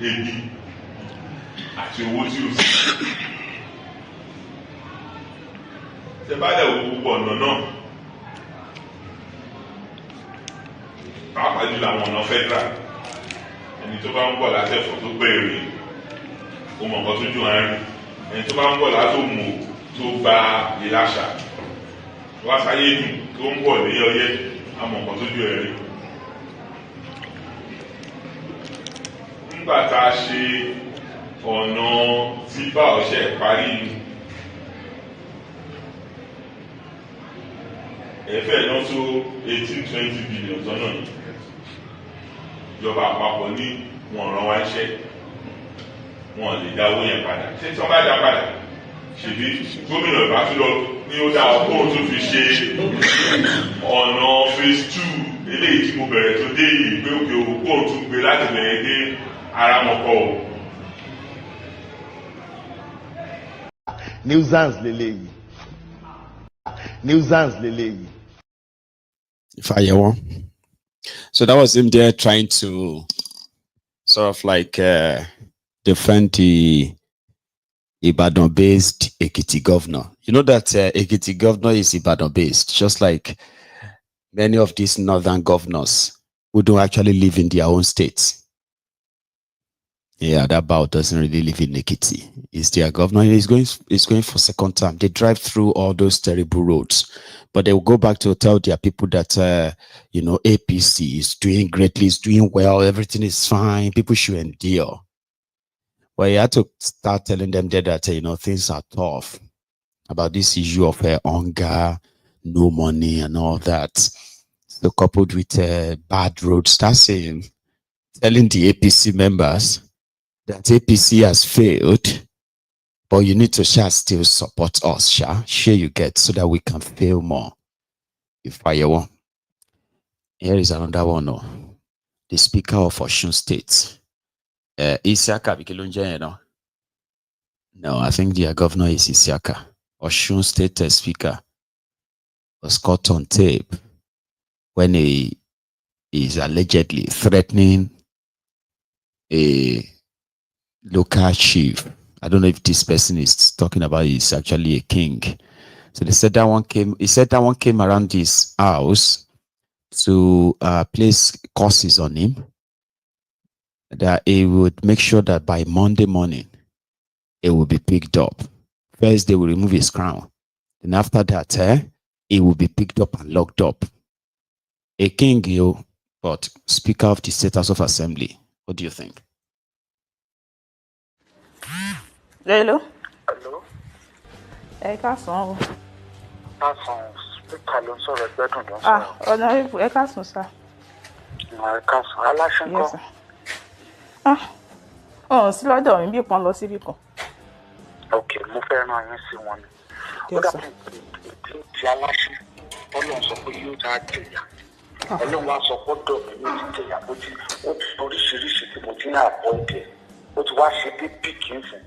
ebi àti owó tí ó sì. Tẹ́bálẹ̀ òkú ọ̀nà náà pàápàá jùlọ àwọn ọ̀nà federal ẹni tó bá ń bọ̀ látẹ̀fọ̀ tó pẹ̀rẹ̀ ó mọ̀ nǹkan tó jù àárín ẹni tó bá ń bọ̀ látòmò tó gba ìlàṣà wá sáyé dùn tó ń bọ̀ ní ọyẹ́ àmọ́ nǹkan tó jù ẹ̀rí. Nígbà tá a ṣe ọ̀nà tí bá ọ̀ṣẹ́ parí ẹ̀fẹ́ náà tó 18-20 billion tọ́nà yìí ìjọba àpapọ̀ ní wọn ràn wá iṣẹ́ wọn lè dá owó yẹn padà ṣé tí wọ́n bá dá padà ṣèbí gómìnà ìbá tó lọ ní ó dá ọkọ̀ tó fi ṣe ọ̀nà phase 2 eléyìí tí mo bẹ̀rẹ̀ tó dé ìgbé òkè òkú tó gbé láti bẹ̀rẹ̀ dé ara mọ̀kọ́ o. nuisance lélẹ́yìí nuisance lélẹ́yìí. If I hear one. So that was him there trying to sort of like defend the Ibadan-based Ekiti governor. You know that Ekiti governor is Ibadan-based, just like many of these northern governors who don't actually live in their own states. Yeah, that Bao doesn't really live in Ekiti. He's their governor. He's going for second term. They drive through all those terrible roads, but they will go back to tell their people that you know, APC is doing greatly, is doing well, everything is fine. People should endure. Well, you had to start telling them that you know, things are tough about this issue of hunger, no money, and all that. So coupled with bad roads, start saying, telling the APC members that APC has failed, but you need to still support us, share you get, so that we can fail more. If I hear one. Here is another one. No. The Speaker of Osun State. Isiaka Bikilunje, you know. No, I think their governor is Isiaka. Osun State Speaker was caught on tape when he is allegedly threatening a local chief. I don't know if this person is talking about is actually a king. So they said that one came. He said that one came around his house to place curses on him. That he would make sure that by Monday morning it will be picked up. First they will remove his crown. Then after that, it will be picked up and locked up. A king, but Speaker of the State House of Assembly. What do you think? Hello. Hello. Ẹ káàsán o. Káàsán, speaker ló ń sọ̀rọ̀ ẹgbẹ́dùn ló ń Ah, sọ̀rọ̀. Honorable, ẹ káàsán sir. Ẹ káàsán, aláṣẹ ńkọ́? Yes, sir. Sí lọ́dọ̀ mi bí kan lọ síbí kan. Ok, mo fẹ́ rán yín sí wọn ni. Ó dàbí ti aláṣẹ, Ọlọ́run sọ pé yóò já jẹ̀yà. Ọlọ́run wá sọ pé ọ̀dọ̀ mi yóò ti jẹ̀yà. Ó ti oríṣiríṣi tí mo ti ní àbọ̀ ìdẹ̀. Ó ti wá ṣe dé píkì ń fún.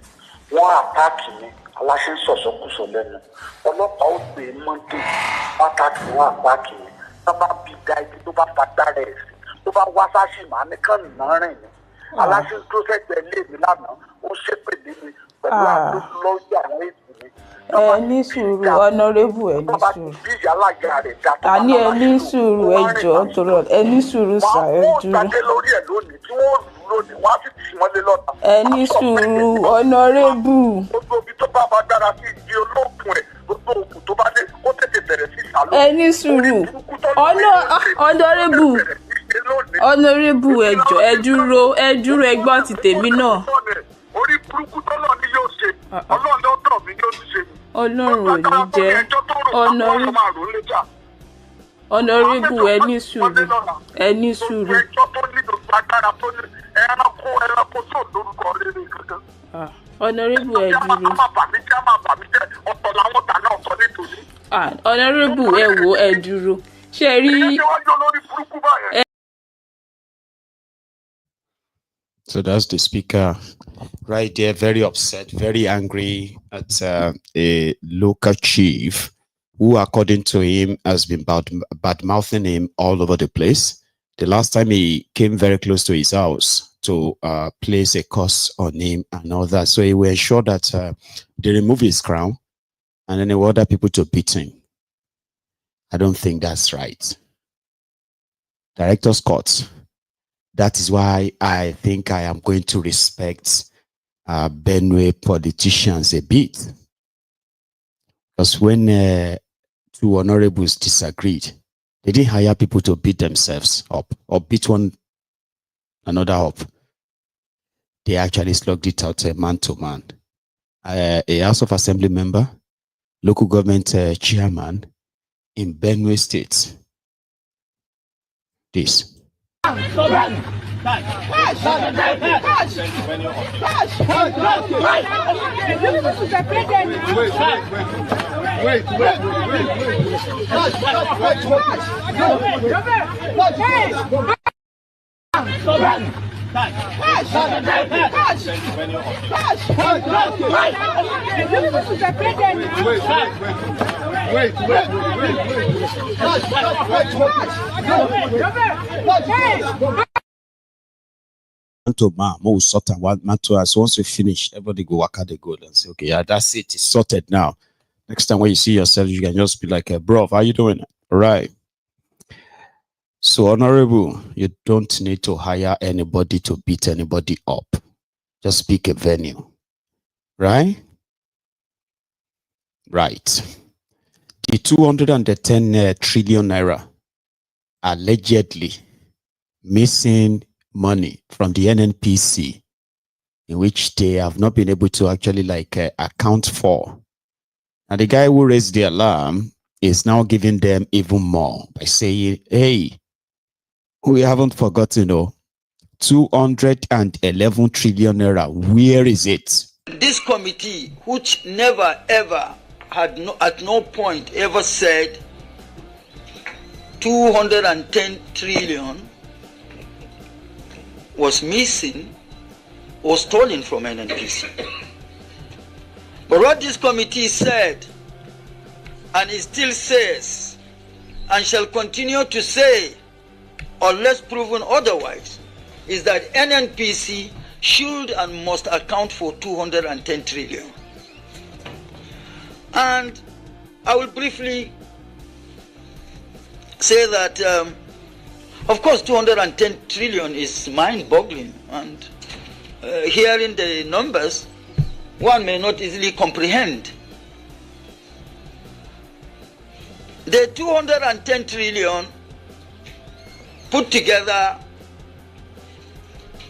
Wọ́n àtáàkì mi, aláṣẹ ń sọ̀sọ́kùsọ lẹ́nu. Ọlọ́pàá ó gbé mọ́tò, wọ́n àtáàkì wọn àtáàkì mi. Tó bá bí da ibi tó bá fagbára ẹ̀ sí, tó bá wá sáṣì màá ní kàn náà rìn ní. Aláṣẹ tó sẹ́gbẹ̀ẹ́ lé mi lánàá, ó ṣépèlé mi pẹ̀lú àwọn lọ́ọ̀yà àwọn èsì mi. Ẹ ní sùúrù, Honorable, ẹ ní sùúrù. Àní ẹ ní sùúrù, ẹ jọ̀ọ́ torí ẹ ní sùúrù sà, ẹ dúró. Ẹ ní sùúrù, Honorable. Gbogbo ibi tó bá máa dára sí ìdí olóògùn ẹ̀, gbogbo òògùn tó bá dé, ó tètè bẹ̀rẹ̀ sí ìsàlọ̀. Ẹ ní sùúrù, Honorable. Honorable, ẹ jọ̀ọ́, ẹ dúró, ẹ gbọ́ ti tèmi náà. Orí burúkú tọ́lọ̀ ni yóò ṣe, Ọlọ́run ló tọ̀ mí yóò ṣe. Ọlọ́run ò ní jẹ́ honorable ẹni sùúrù. Honorable ẹ dúró. Honorable ẹ wò ẹ dúró. Ṣé rí. So that's the speaker right there, very upset, very angry at a local chief who, according to him, has been bad-mouthing him all over the place. The last time he came very close to his house to place a curse on him and all that. So he will ensure that they remove his crown and then they will order people to beat him. I don't think that's right. Director's Court. That is why I think I am going to respect Benue politicians a bit. Because when two honorables disagreed, they didn't hire people to beat themselves up or beat one another up. They actually slugged it out man to man. A House of Assembly member, local government chairman in Benue State. This. To man, more sort and one man to us. Once we finish, everybody go waka the goal and say, okay, yeah, that's it. It's sorted now. Next time when you see yourself, you can just be like, bro, how you doing? All right. So, honorable, you don't need to hire anybody to beat anybody up. Just pick a venue. Right? Right. The 210 trillion naira allegedly missing money from the NNPC, in which they have not been able to actually account for. And the guy who raised the alarm is now giving them even more by saying, hey, we haven't forgotten, 211 trillion naira. Where is it? This committee, which never ever had at no point ever said 210 trillion was missing or stolen from NNPC. But what this committee said, and it still says, and shall continue to say, unless proven otherwise, is that NNPC should and must account for 210 trillion. And I will briefly say that of course, 210 trillion is mind-boggling, and hearing the numbers, one may not easily comprehend. The 210 trillion put together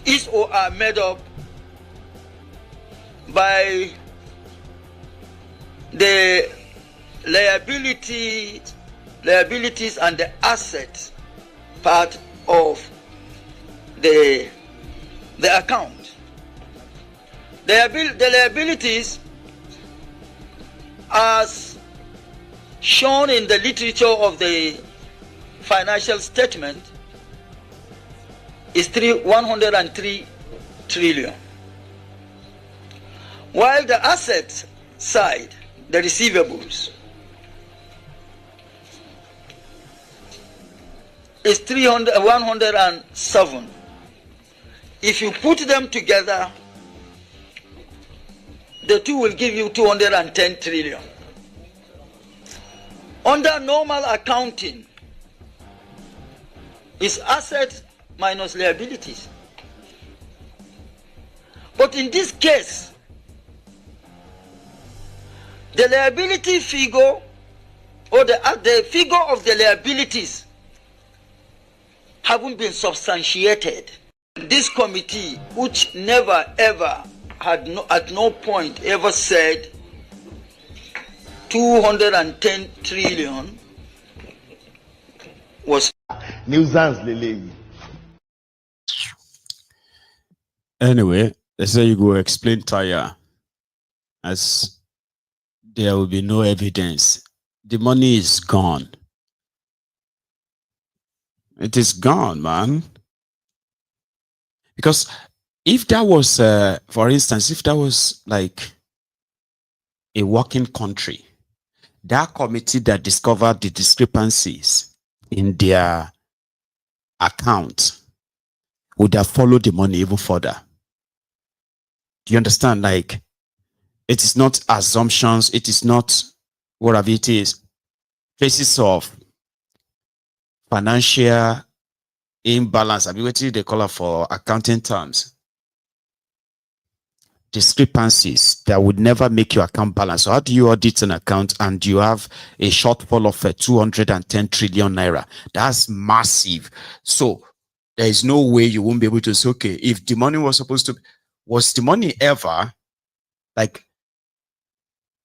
is or are made up by the liabilities and the assets part of the account. The liabilities, as shown in the literature of the financial statement, is 103 trillion. While the asset side, the receivables, is 107. If you put them together, the two will give you 210 trillion. Under normal accounting, is assets minus liabilities. But in this case, the liability figure, or the figure of the liabilities, haven't been substantiated. This committee, which never ever had at no point ever said 210 trillion was nuisance lele. Anyway, they say you go explain tire as there will be no evidence. The money is gone. It is gone, man. Because if that was, for instance, if that was like a working country, that committee that discovered the discrepancies in their account would have followed the money even further. Do you understand? Like, it is not assumptions. It is not whatever it is. Traces of financial imbalance. I mean, what they call it for accounting terms. Discrepancies that would never make your account balance. So how do you audit an account and you have a shortfall of 210 trillion naira? That's massive. So there is no way you won't be able to say, okay, if the money was supposed to, was the money ever like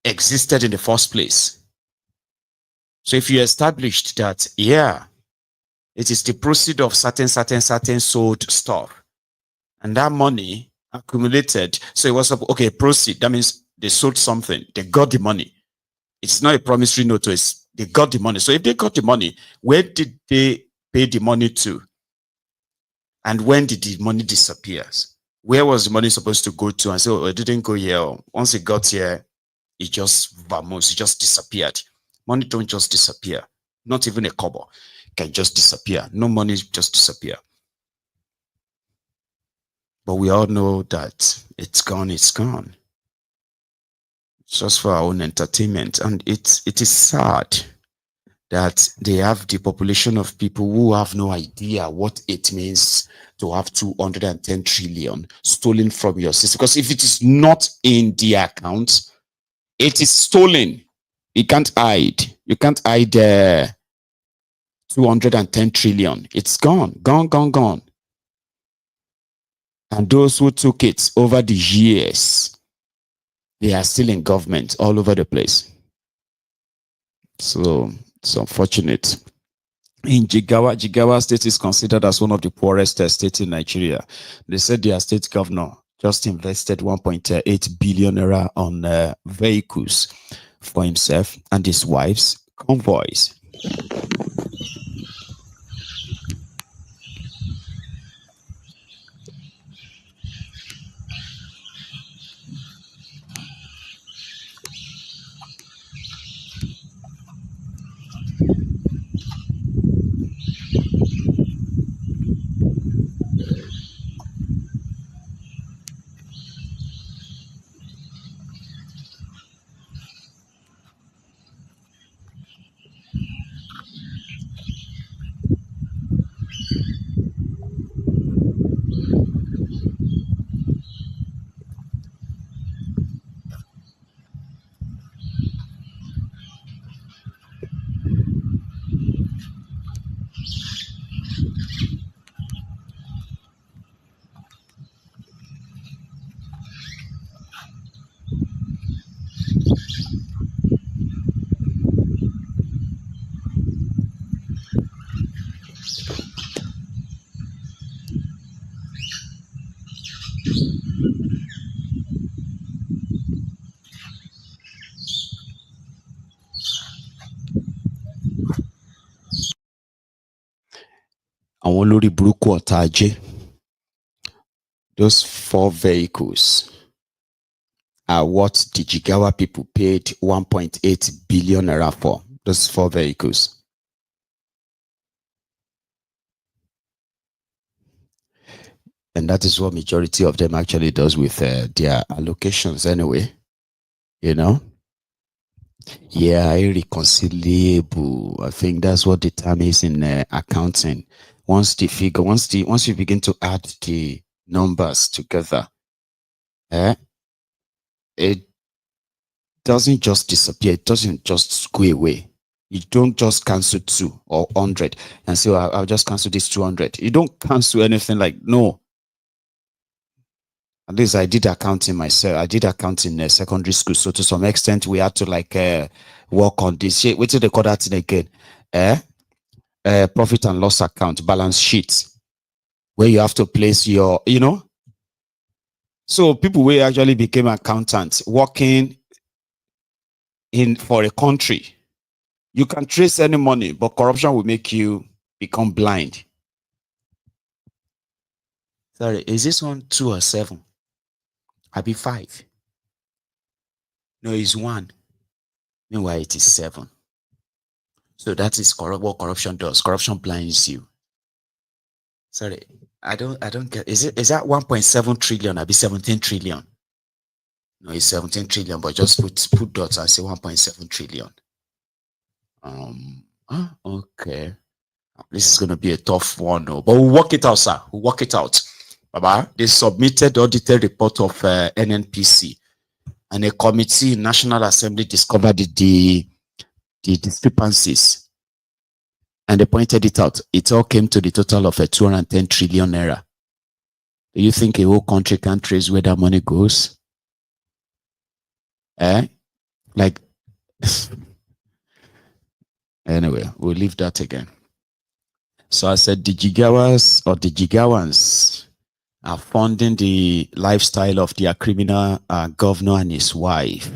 existed in the first place? So if you established that, yeah, it is the proceed of certain sold stuff, and that money accumulated. So it was, okay, proceed. That means they sold something. They got the money. It's not a promissory note. They got the money. So if they got the money, where did they pay the money to? And when did the money disappear? Where was the money supposed to go to? And so it didn't go here. Once it got here, it just vamoosed. It just disappeared. Money don't just disappear. Not even a kobo can just disappear. No money just disappear. But we all know that it's gone, it's gone. It's just for our own entertainment. And it is sad that they have the population of people who have no idea what it means to have 210 trillion stolen from your system. Because if it is not in the account, it is stolen. You can't hide. You can't hide 210 trillion. It's gone, gone. And those who took it over the years, they are still in government all over the place. So it's unfortunate. In Jigawa State is considered as one of the poorest states in Nigeria. They said their state governor just invested 1.8 billion naira on vehicles for himself and his wife's convoys. Those 4 vehicles are what the Jigawa people paid 1.8 billion naira for. Those 4 vehicles. And that is what majority of them actually does with their allocations anyway. You know? Yeah, irreconcilable. I think that's what the term is in accounting. Once you begin to add the numbers together, it doesn't just disappear. It doesn't just go away. You don't just cancel 2 or 100 and say, I'll just cancel this 200. You don't cancel anything like, no. At least I did accounting myself. I did accounting in secondary school. So to some extent, we had to like work on this. What do they call that thing again? Profit and loss account, balance sheet, where you have to place your, So people will actually became accountants working in for a country. You can trace any money, but corruption will make you become blind. Sorry, is this one 2 or 7? I'll be 5. No, it's 1. Meanwhile, it is 7. So that is what corruption does. Corruption blinds you. Sorry, I don't get. Is that 1.7 trillion? I'll be 17 trillion. No, it's 17 trillion, but just put dots and say 1.7 trillion. Okay. This is gonna be a tough one, but we'll work it out, sir. We'll work it out. Baba, they submitted the audited report of NNPC, and a committee in National Assembly discovered the discrepancies, and they pointed it out. It all came to the total of 210 trillion naira. Do you think a whole country can't trace where that money goes? Like, anyway, we'll leave that again. So I said the Jigawas or the Jigawans are funding the lifestyle of their criminal governor and his wife.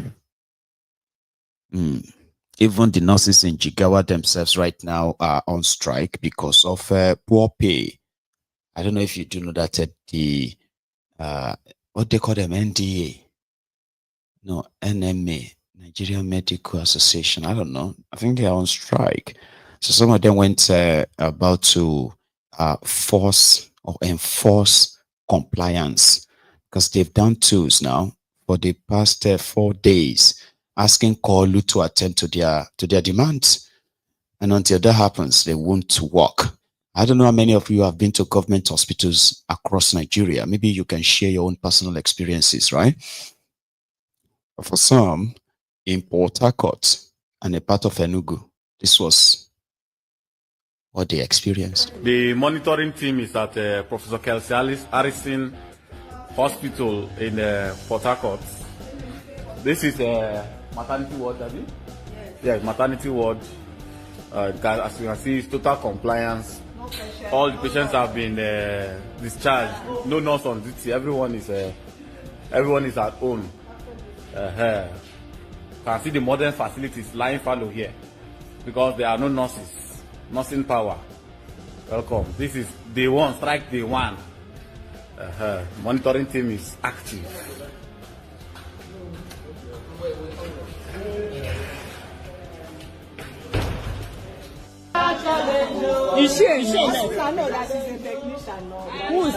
Even the nurses in Jigawa themselves right now are on strike because of poor pay. I don't know if you do know that the what they call them, NDA, no, NMA, Nigerian Medical Association. I don't know. I think they are on strike. So some of them went about to force or enforce compliance, because they've done tools now for the past 4 days, asking Kolu to attend to their demands, and until that happens, they won't work. I don't know how many of you have been to government hospitals across Nigeria. Maybe you can share your own personal experiences, right? For some, in Port Harcourt and a part of Enugu, this was what they experienced. The monitoring team is at Professor Kelsey Harrison Hospital in Port Harcourt. This is a maternity ward, have you? Yes, maternity ward. As you can see, it's total compliance. All the patients have been discharged. No nurse on duty. Everyone is at home. You can see the modern facilities lying fallow here because there are no nurses. Nursing power. Welcome. This is day 1, strike day 1. Monitoring team is active. You see, I know that is a technician. Who is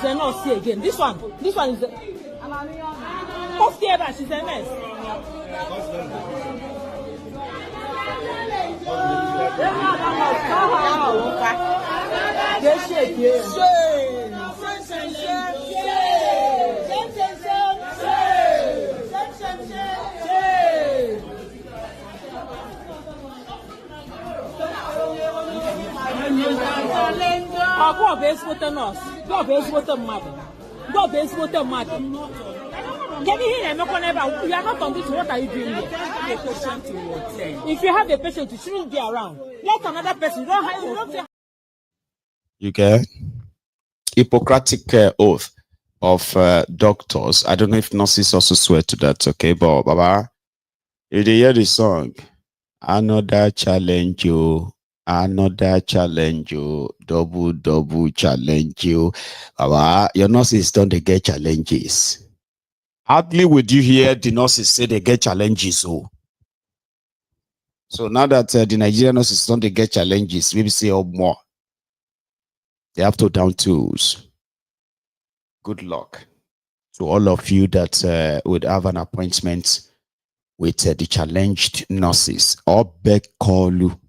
the nurse here again? This one is the off the air, she's a nurse. Go base with the nurse. Go base with the mother. Go base with the mother. Can you hear me? You are not on this. What are you doing here? If you have a patient, you shouldn't be around. Let another person. You get Hippocratic oath of doctors. I don't know if nurses also swear to that. Okay, but Baba, if they hear the song, another challenge you. Another challenge you, double challenge you. Your nurses don't they get challenges. Hardly would you hear the nurses say they get challenges. So now that the Nigerian nurses don't they get challenges, maybe say more. They have to down tools. Good luck to all of you that would have an appointment with the challenged nurses, or beg Kolu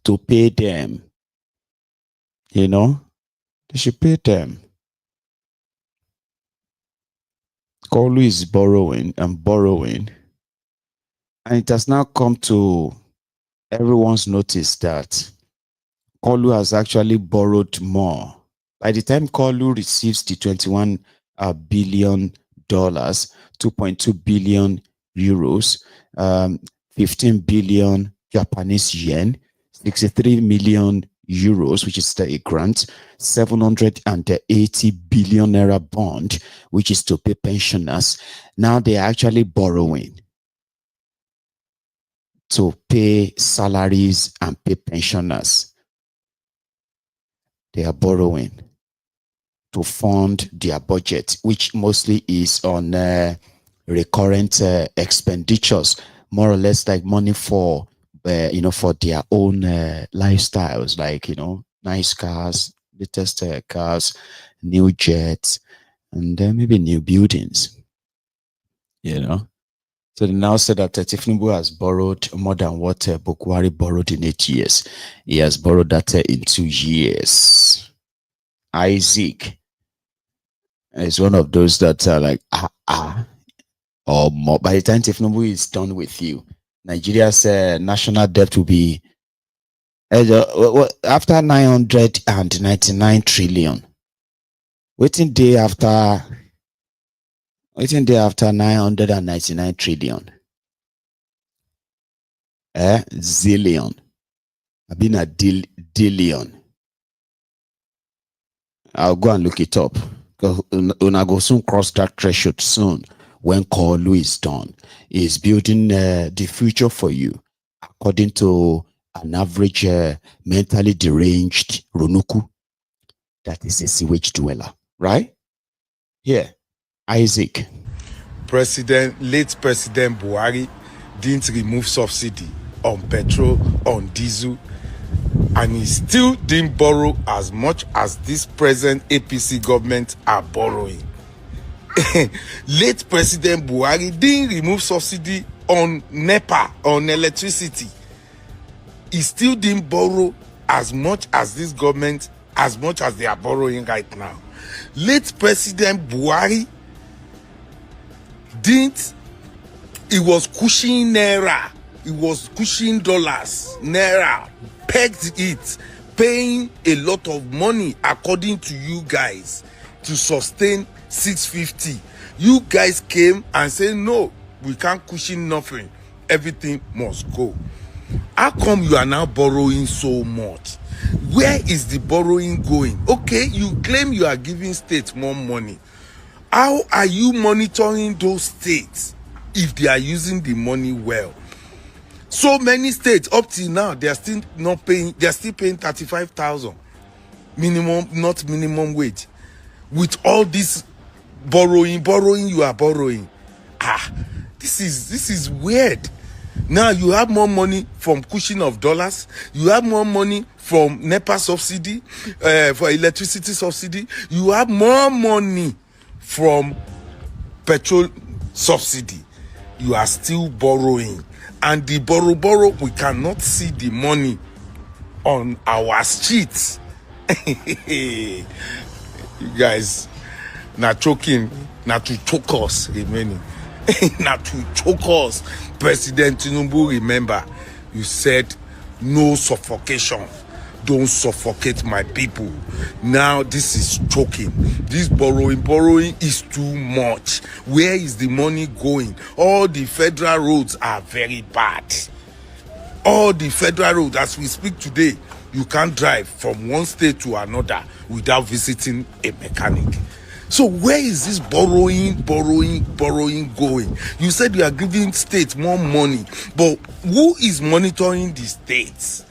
to pay them. They should pay them. Kolu is borrowing and borrowing, and it has now come to everyone's notice that Kolu has actually borrowed more. By the time Kolu receives the $21 billion, 2.2 billion euros, 15 billion Japanese yen, 63 million euros, which is a grant, 780 billion naira bond, which is to pay pensioners. Now they are actually borrowing to pay salaries and pay pensioners. They are borrowing to fund their budget, which mostly is on recurrent expenditures, more or less like money for for their own lifestyles, like nice cars, latest cars, new jets, and maybe new buildings. So they now say that Tinubu has borrowed more than what Bukwari borrowed in 8 years. He has borrowed that in 2 years. Isaac is one of those that are like, or more. By the time Tinubu is done with you, Nigeria's national debt will be after 999 trillion. Waiting day after 999 trillion. Zillion. I've been a dillion. I'll go and look it up. Una go soon cross that threshold soon when Kolu is done. Is building the future for you according to an average mentally deranged Ronuku. That is a sewage dweller, right? Here, Isaac. Late President Buhari didn't remove subsidy on petrol, on diesel, and he still didn't borrow as much as this present APC government are borrowing. Late President Buhari didn't remove subsidy on NEPA, on electricity. He still didn't borrow as much as this government, as much as they are borrowing right now. Late President Buhari he was pushing naira, he was pushing dollars, naira, pegged it, paying a lot of money according to you guys to sustain 650. You guys came and said, no, we can't cushion nothing. Everything must go. How come you are now borrowing so much? Where is the borrowing going? Okay, you claim you are giving states more money. How are you monitoring those states if they are using the money well? So many states up till now, they are still not paying, they are still paying 35,000 minimum, not minimum wage. With all this borrowing, you are borrowing. This is weird. Now you have more money from cushion of dollars. You have more money from NEPA subsidy, for electricity subsidy. You have more money from petrol subsidy. You are still borrowing. And the borrow, we cannot see the money on our streets. You guys, not choking, not to choke us remaining. Not to choke us. President Tinubu, remember, you said no suffocation. Don't suffocate my people. Now this is choking. This borrowing is too much. Where is the money going? All the federal roads are very bad. All the federal roads, as we speak today, you can't drive from one state to another without visiting a mechanic. So where is this borrowing going? You said you are giving states more money, but who is monitoring the states?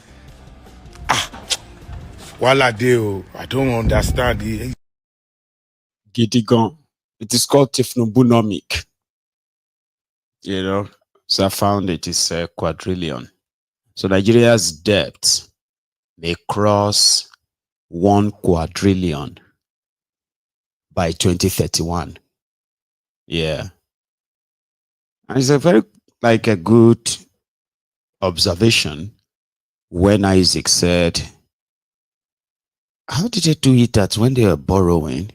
Waladeo, I don't understand. Gidigon. It is called Tifnubunomic. So I found it is a quadrillion. So Nigeria's debt may cross 1 quadrillion by 2031. Yeah. And it's a very, a good observation when Isaac said, how did they do it that when they are borrowing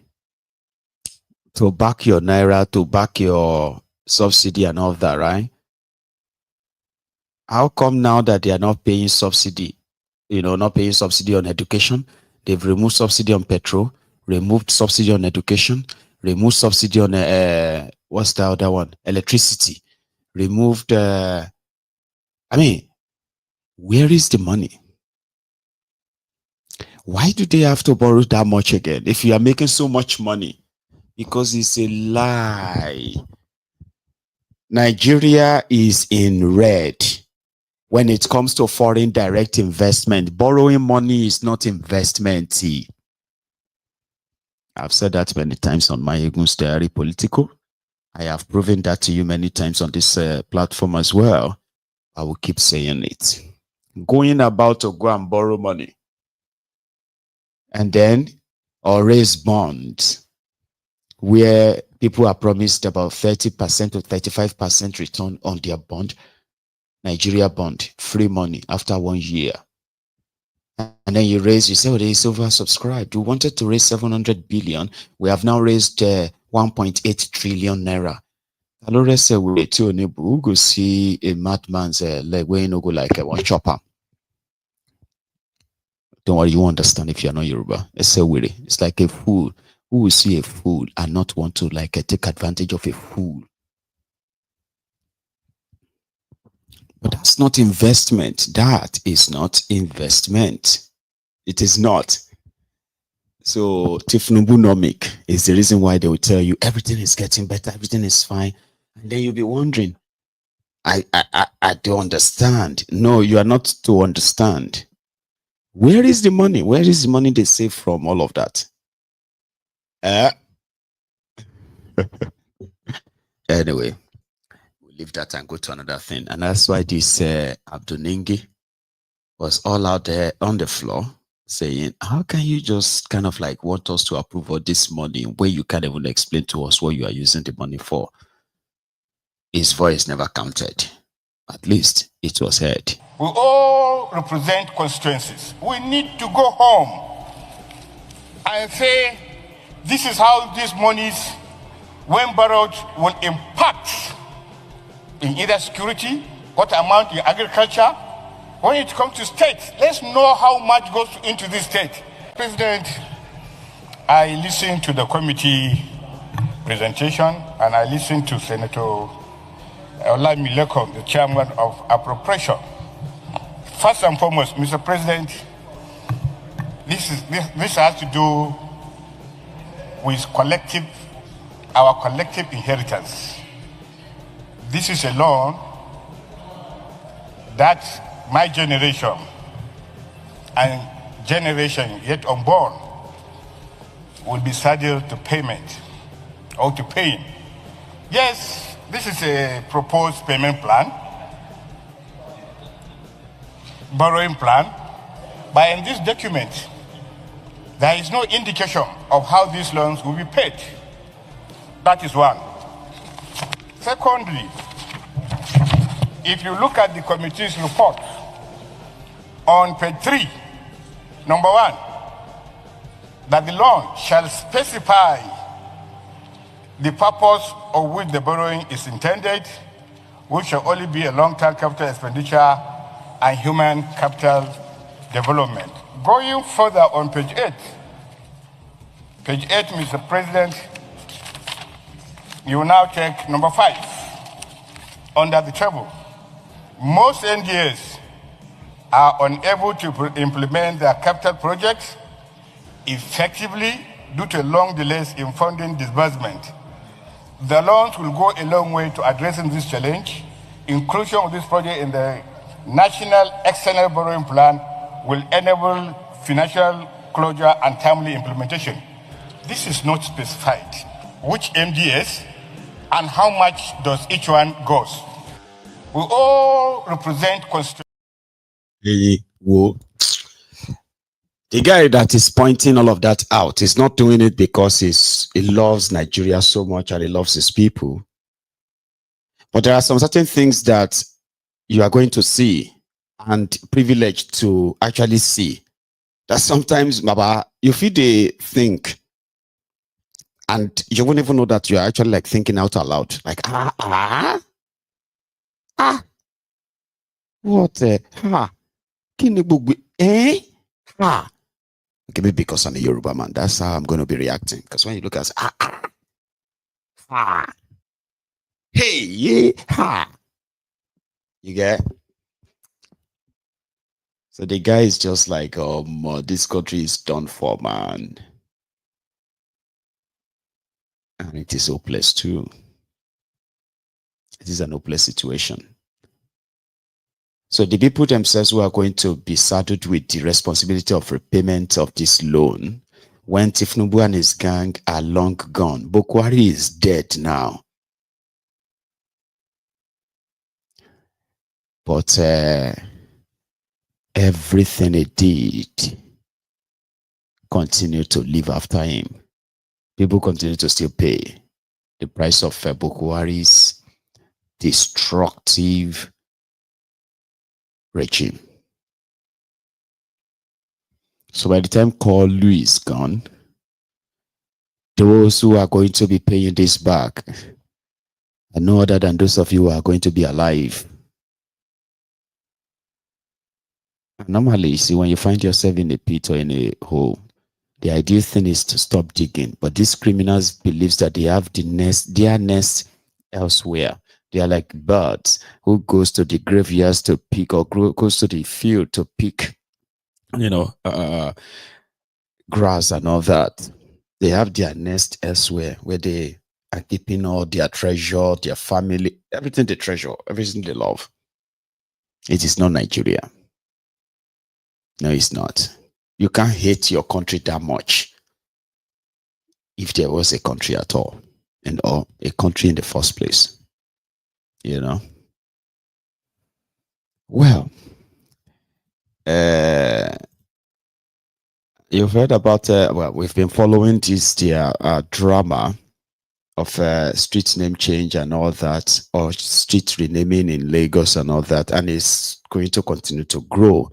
to back your naira, to back your subsidy and all of that, right? How come now that they are not paying subsidy, not paying subsidy on education? They've removed subsidy on petrol, removed subsidy on education, removed subsidy on, what's the other one? Electricity, removed I mean, where is the money? Why do they have to borrow that much again if you are making so much money? Because it's a lie. Nigeria is in red when it comes to foreign direct investment. Borrowing money is not investment. I've said that many times on my Egun's Diary Political. I have proven that to you many times on this platform as well. I will keep saying it. Going about to go and borrow money and then or raise bonds where people are promised about 30% or 35% return on their bond, Nigeria bond, free money after 1 year. And then you say, oh, it's oversubscribed. We wanted to raise 700 billion. We have now raised 1.8 trillion naira. I say we go see a madman's leg where you no go like a one chopper. Don't worry, you understand if you're not Yoruba. It's like a fool. Who will see a fool and not want to like take advantage of a fool? But that's not investment. That is not investment. It is not. So Tinubu is the reason why they will tell you everything is getting better, everything is fine. And then you'll be wondering, I don't understand. No, you are not to understand. Where is the money? Where is the money they save from all of that? Anyway, we'll leave that and go to another thing. And that's why this Abdul was all out there on the floor saying, how can you just kind of like want us to approve all this money where you can't even explain to us what you are using the money for? His voice never counted. At least it was heard. We all represent constituencies. We need to go home and say, this is how these monies, when borrowed, will impact in either security, what amount in agriculture. When it comes to states, let's know how much goes into this state. President, I listened to the committee presentation and I listened to Senator Olamileko, the chairman of appropriation. First and foremost, Mr. President, this has to do with our collective inheritance. This is a loan that my generation and generation yet unborn will be saddled to payment or to paying. Yes, this is a proposed payment plan, borrowing plan, but in this document, there is no indication of how these loans will be paid. That is one. Secondly, if you look at the committee's report, on page 3, number 1, that the loan shall specify the purpose of which the borrowing is intended, which shall only be a long-term capital expenditure and human capital development. Going further on page 8, Mr. President, you will now take number 5 under the table. Most NDAs are unable to implement their capital projects effectively due to long delays in funding disbursement. The loans will go a long way to addressing this challenge. Inclusion of this project in the National External Borrowing Plan will enable financial closure and timely implementation. This is not specified. Which MDS and how much does each one cost? We all represent constituencies. The guy that is pointing all of that out is not doing it because he loves Nigeria so much and he loves his people. But there are some certain things that you are going to see and privileged to actually see. That sometimes, Baba, you feel they think and you won't even know that you're actually like thinking out aloud. Like, what? Okay, maybe because I'm a Yoruba man, that's how I'm going to be reacting. Because when you look at hey, yeah, you get? So the guy is just like, this country is done for, man. And it is hopeless too. It is an hopeless situation. So the people themselves who are going to be saddled with the responsibility of repayment of this loan, when Tinubu and his gang are long gone, Bokwari is dead now. But everything he did continue to live after him. People continue to still pay the price of Bokwari's destructive regime. So by the time Kolu is gone, those who are going to be paying this back are no other than those of you who are going to be alive. Normally, you see, when you find yourself in a pit or in a hole, the ideal thing is to stop digging. But these criminals believe that they have their nest elsewhere. They are like birds who goes to the graveyards to pick, or goes to the field to pick, grass and all that. They have their nest elsewhere where they are keeping all their treasure, their family, everything they treasure, everything they love. It is not Nigeria. No, it's not. You can't hate your country that much if there was a country at all, or a country in the first place. Well, you've heard about, we've been following this drama of street name change and all that, or street renaming in Lagos and all that, and it's going to continue to grow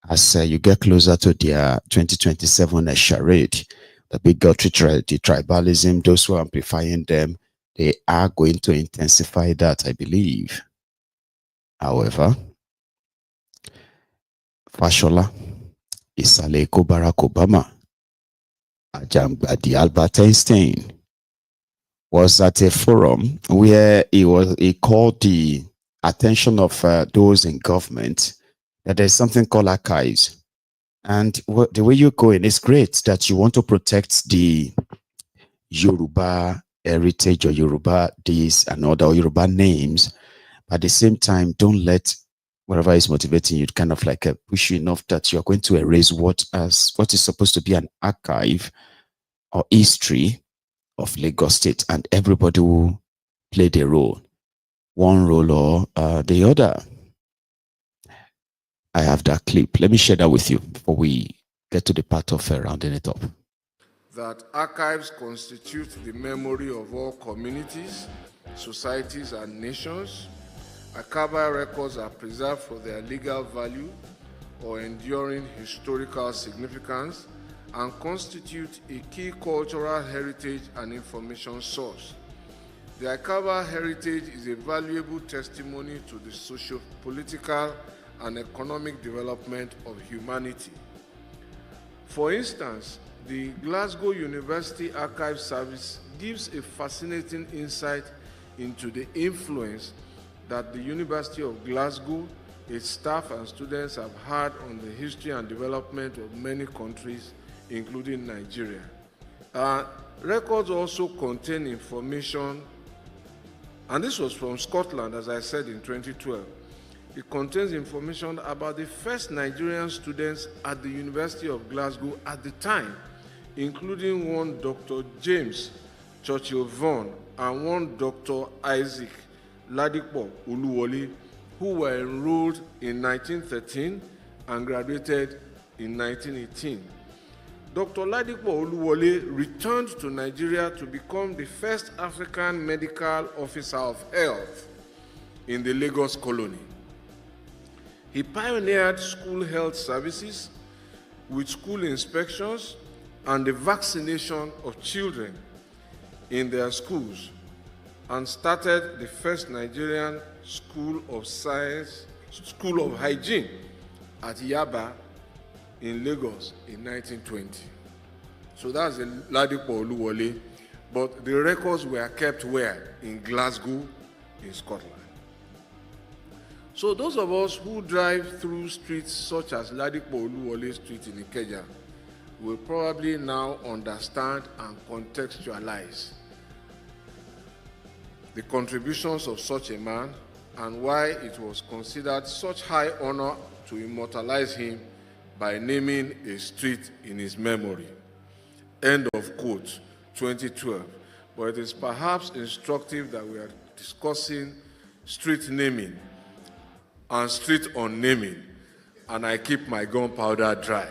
as you get closer to their 2027 charade. The bigotry, the tribalism, those who are amplifying them, they are going to intensify that, I believe. However, Fashola, Isaleko Barack Obama, Ajambadi Albert Einstein was at a forum where he called the attention of those in government that there's something called archives. And the way you're going, it's great that you want to protect the Yoruba heritage or Yoruba this and other Yoruba names. But at the same time, don't let whatever is motivating you kind of like push you enough that you're going to erase what is supposed to be an archive or history of Lagos State, and everybody will play their role, one role or the other. I have that clip. Let me share that with you before we get to the part of rounding it up. That archives constitute the memory of all communities, societies, and nations. Archival records are preserved for their legal value or enduring historical significance and constitute a key cultural heritage and information source. The archival heritage is a valuable testimony to the socio-political and economic development of humanity. For instance, the Glasgow University Archive Service gives a fascinating insight into the influence that the University of Glasgow, its staff and students have had on the history and development of many countries, including Nigeria. Records also contain information, and this was from Scotland, as I said, in 2012. It contains information about the first Nigerian students at the University of Glasgow at the time, including one Dr. James Churchill Vaughan and one Dr. Isaac Ladipo Oluwole, who were enrolled in 1913 and graduated in 1918. Dr. Ladipo Oluwole returned to Nigeria to become the first African medical officer of health in the Lagos colony. He pioneered school health services with school inspections and the vaccination of children in their schools, and started the first Nigerian School of Science, School of Hygiene at Yaba in Lagos in 1920. So that's the Ladipo Oluwole, but the records were kept where? In Glasgow, in Scotland. So those of us who drive through streets such as Ladipo Oluwole Street in Ikeja will probably now understand and contextualize the contributions of such a man and why it was considered such high honor to immortalize him by naming a street in his memory. End of quote, 2012. But it is perhaps instructive that we are discussing street naming and street unnaming, and I keep my gunpowder dry.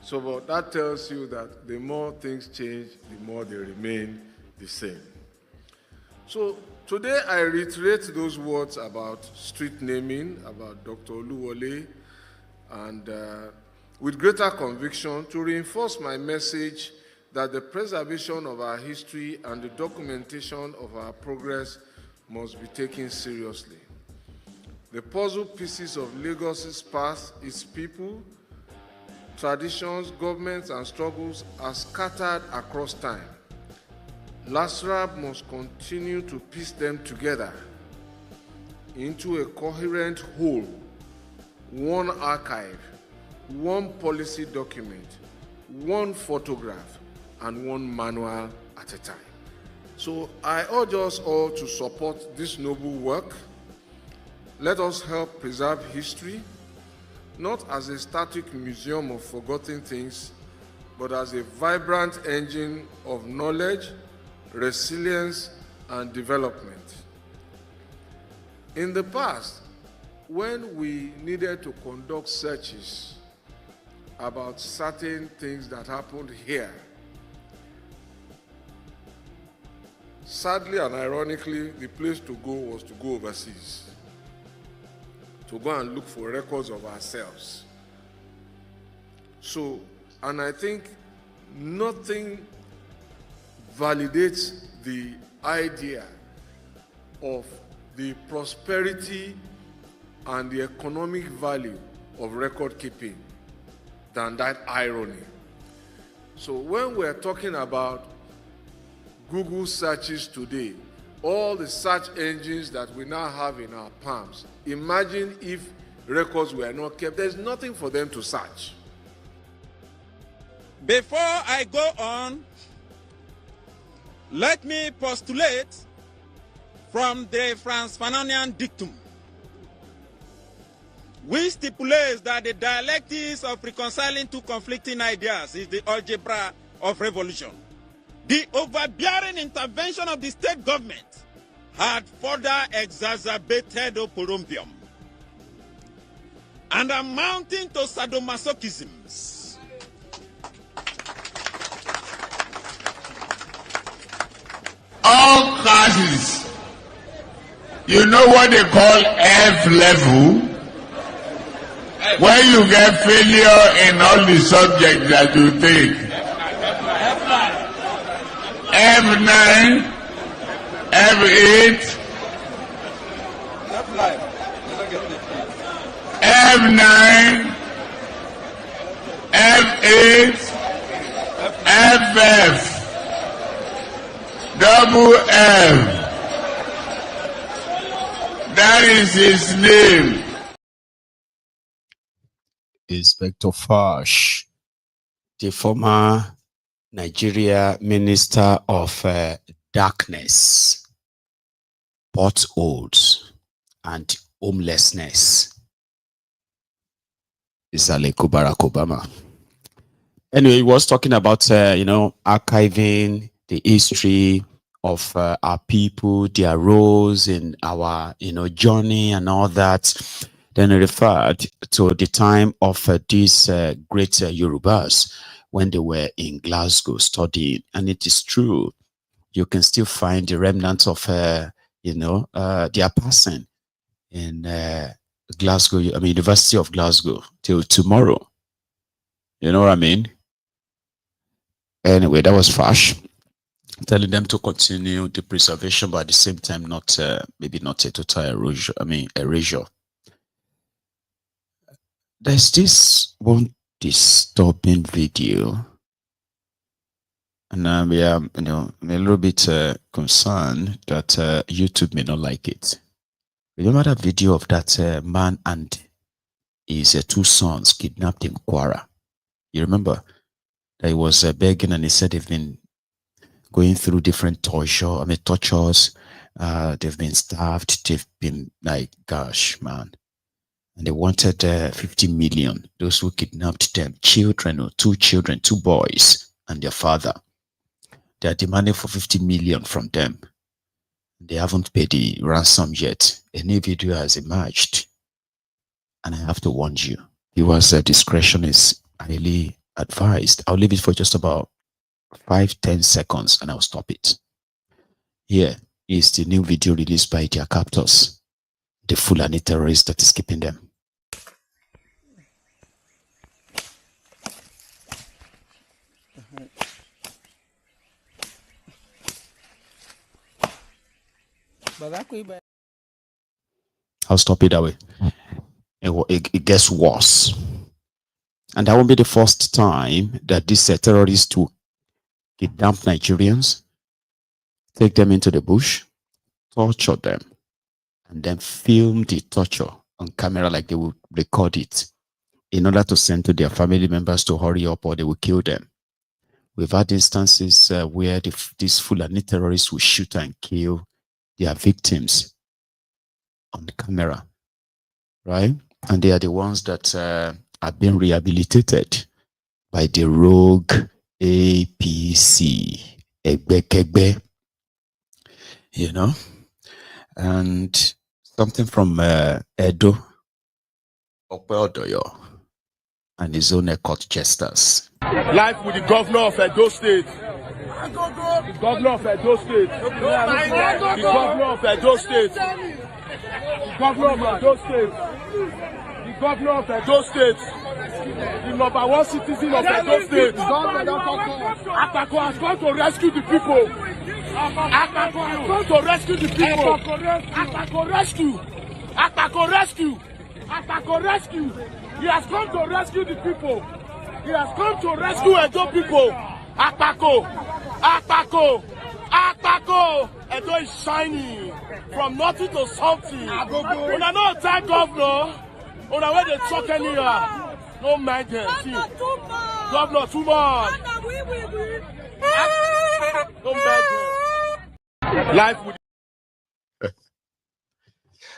So but that tells you that the more things change, the more they remain the same. So today I reiterate those words about street naming, about Dr. Oluwole, and with greater conviction to reinforce my message that the preservation of our history and the documentation of our progress must be taken seriously. The puzzle pieces of Lagos's past, its people, traditions, governments, and struggles are scattered across time. LASRAB must continue to piece them together into a coherent whole, one archive, one policy document, one photograph, and one manual at a time. So I urge us all to support this noble work. Let us help preserve history, not as a static museum of forgotten things, but as a vibrant engine of knowledge, resilience, and development. In the past, when we needed to conduct searches about certain things that happened here, sadly and ironically, the place to go was to go overseas, to go and look for records of ourselves. So, and I think nothing validates the idea of the prosperity and the economic value of record keeping than that irony. So when we're talking about Google searches today, all the search engines that we now have in our palms, imagine if records were not kept. There's nothing for them to search. Before I go on, let me postulate from the Franz Fanonian dictum, which stipulates that the dialectics of reconciling two conflicting ideas is the algebra of revolution. The overbearing intervention of the state government had further exacerbated oporombium and amounting to sadomasochisms. All classes, you know what they call F level? When you get failure in all the subjects that you take. F9, F8, F9, F8, FF, double F. That is his name. Inspector Fash, the former Nigeria Minister of Darkness, potholes, and homelessness. Is Aleko Barack Obama. Anyway, he was talking about, archiving the history of our people, their roles in our, journey and all that. Then he referred to the time of these great Yorubas when they were in Glasgow studying. And it is true, you can still find the remnants of, their passing in Glasgow, University of Glasgow till tomorrow. You know what I mean? Anyway, that was Fash telling them to continue the preservation, but at the same time, maybe not a total erasure. There's this one disturbing video And we are, I'm a little bit concerned that YouTube may not like it. Remember that video of that man and his two sons kidnapped in Kwara? You remember that he was begging, and he said they've been going through different tortures. They've been starved. They've been like, gosh, man. And they wanted 50 million. Those who kidnapped them, children, two children, two boys, and their father. They are demanding for 50 million from them. They haven't paid the ransom yet. A new video has emerged. And I have to warn you, viewers' discretion is highly advised. I'll leave it for just about 5-10 seconds and I'll stop it. Here is the new video released by their captors, the Fulani terrorist that is keeping them. I'll stop it that way. It gets worse. And that won't be the first time that these terrorists will kidnap Nigerians, take them into the bush, torture them, and then film the torture on camera like they will record it in order to send to their family members to hurry up or they will kill them. We've had instances where these Fulani terrorists will shoot and kill their victims on the camera, right? And they are the ones that are being rehabilitated by the rogue APC, Egbe, you know, and something from Edo, Opeodoyo, and his own court jesters. Life with the governor of Edo State. The governor of Edo State. The governor of Edo State. The governor of Edo State. The governor of Edo State. The number one citizen of Edo State. Atiku has gone to rescue the people. Atiku has gone to rescue the people. Atiku rescue. Atiku rescue. Atiku rescue. He has come to rescue the people. He has come to rescue Edo people. Atiku. Atiku. Atiku. Edo is shining from nothing to something. When I know that governor, when I they talk anywhere, no mind them. See, governor too much. No mind them. Life with.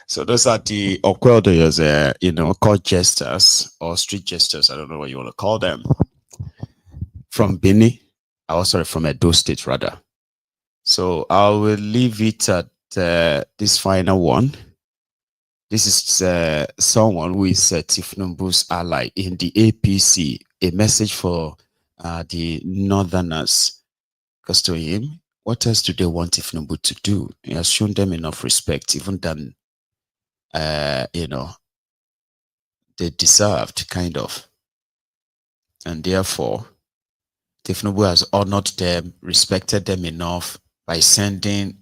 So those are the Okweldoyers, you know, court jesters or street jesters. I don't know what you want to call them. From Benin, from Edo State rather. So I will leave it at this final one. This is someone who is Tinubu's ally in the APC. A message for the Northerners. Because to him, what else do they want Tinubu to do? He has shown them enough respect, even than you know, they deserved, kind of. And therefore, Tinubu has honored them, respected them enough by sending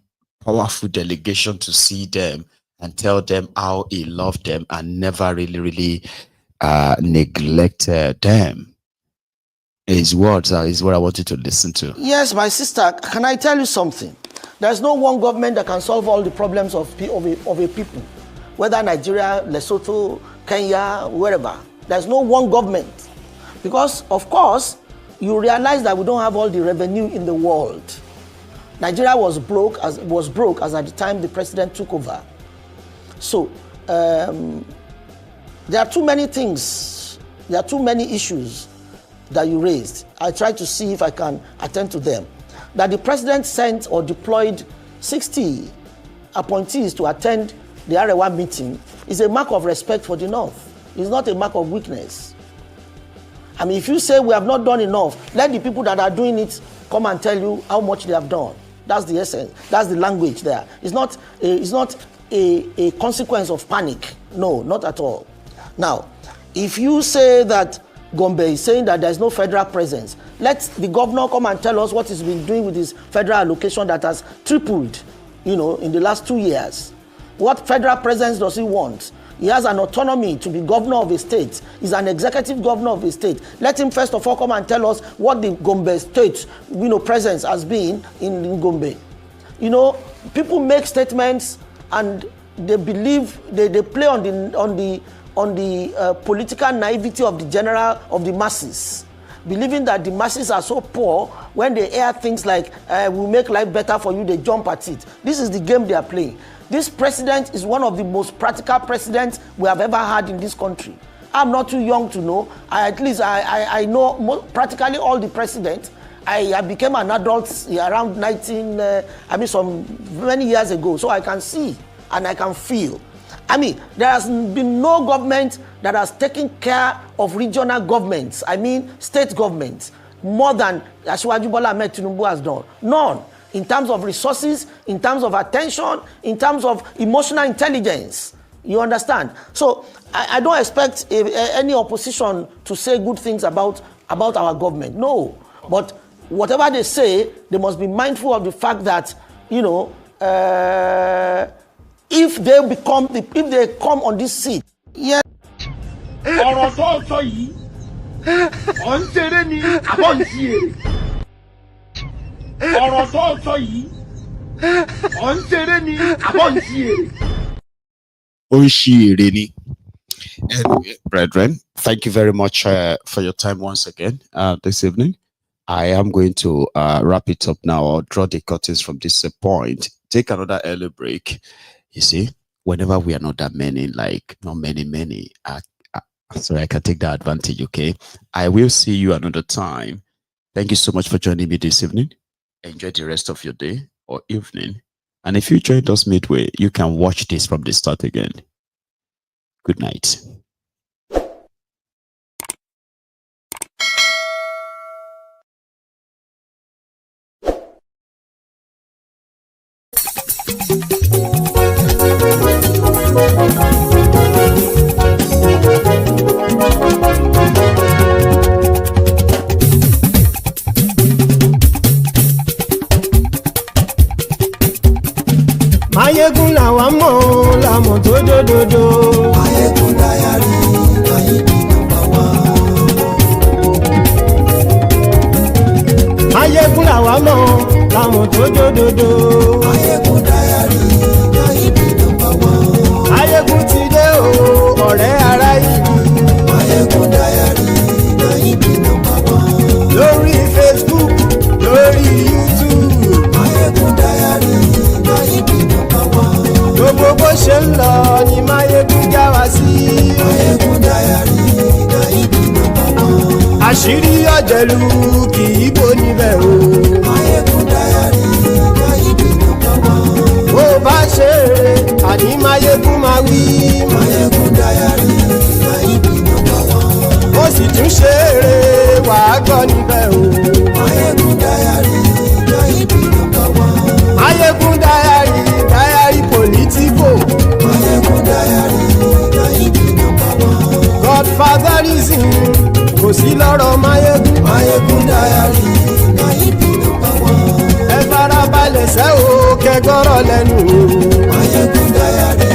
powerful delegation to see them and tell them how he loved them and never really neglected them. His words is what I wanted to listen to. Yes, my sister, can I tell you something? There's no one government that can solve all the problems of a people. Whether Nigeria, Lesotho, Kenya, wherever. There's no one government. Because, of course, you realize that we don't have all the revenue in the world. Nigeria was broke as at the time the president took over. So, there are too many things, there are too many issues that you raised. I tried to see if I can attend to them. That the president sent or deployed 60 appointees to attend the Arewa meeting is a mark of respect for the North. It's not a mark of weakness. I mean, if you say we have not done enough, let the people that are doing it come and tell you how much they have done. That's the essence. That's the language there. It's not a consequence of panic. No, not at all. Now, if you say that Gombe is saying that there's no federal presence, let the governor come and tell us what he's been doing with his federal allocation that has tripled, you know, in the last 2 years. What federal presence does he want? He has an autonomy to be governor of a state. He's an executive governor of a state. Let him first of all come and tell us what the Gombe State, presence has been in Gombe. People make statements and they believe they play on the political naivety of the masses, believing that the masses are so poor. When they hear things like "we make life better for you," they jump at it. This is the game they are playing. This president is one of the most practical presidents we have ever had in this country. I'm not too young to know. I know practically all the presidents. I became an adult around many years ago, so I can see and I can feel. There has been no government that has taken care of regional governments, state governments, more than Asiwaju Bola Ahmed Tinubu has done. None. In terms of resources, in terms of attention, in terms of emotional intelligence. You understand? So I don't expect any opposition to say good things about our government. No. But whatever they say, they must be mindful of the fact that, if they come on this seat, yes. Anyway, brethren, thank you very much for your time once again this evening. I am going to wrap it up now. I'll draw the curtains from this point. Take another early break. You see, whenever we are not that many, not many, sorry, I can take that advantage, okay? I will see you another time. Thank you so much for joining me this evening. Enjoy the rest of your day or evening. And if you joined us midway, you can watch this from the start again. Good night. Mayegun làwa mọ̀ làmọ̀ tó dòdòdò. Mayegun dayari Mayebi number one. Mayegun làwa mọ̀ làmọ̀ tó dòdòdò. Mayegun dayari Mayebi number one. Mayegun ti dé o ọ̀rẹ́ ara yìí. Mayegun dayari Mayebi number one. Lórí Facebook, lórí YouTube. Mayegun dayari Mayebi number one. Gbogbo bó ṣe ń lọ ni Mayegun já wa sí. Mayegun dayari Mayebi number one. Àṣírí ọ̀jẹ̀lú kì í bò níbẹ̀ o. Mayegun dayari Mayebi number one. Bó bá ṣe eré àní Mayegun máa wí. Mayegun dayari Mayebi number one. Ó sì tún ṣe eré wàá gbọ́ níbẹ̀ o. Mayegun dayari Mayebi number one. Mayegun dayari politico. Mayegun dayari Mayebi number one. Godfatherism kò sí lọ́rọ̀ Mayegun. Mayegun dayari Mayebi number one. Ẹ farabalẹ̀ sẹ́ o kẹgọ́rọ̀ lẹ́nu o. Mayegun dayari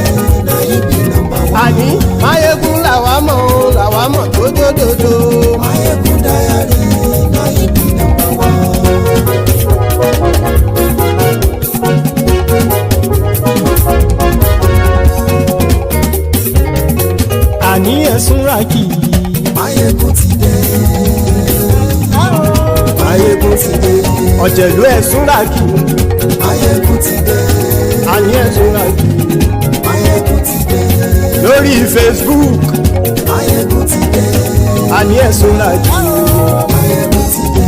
Mayebi number one. Àní Mayegun làwa mọ̀ tó dòdòdò. Mayegun dayari Mayebi number one. Àní ẹ̀sùn ràkì. Mayegun ti dé. Mayegun ti dé. Ọ̀jẹ̀lú ẹ̀sùn ràkì. Mayegun ti dé. Àní ẹ̀sùn ràkì. Mayegun ti dé. Lórí Facebook. Mayegun ti dé. Àní ẹ̀sùn ràkì. Mayegun ti dé.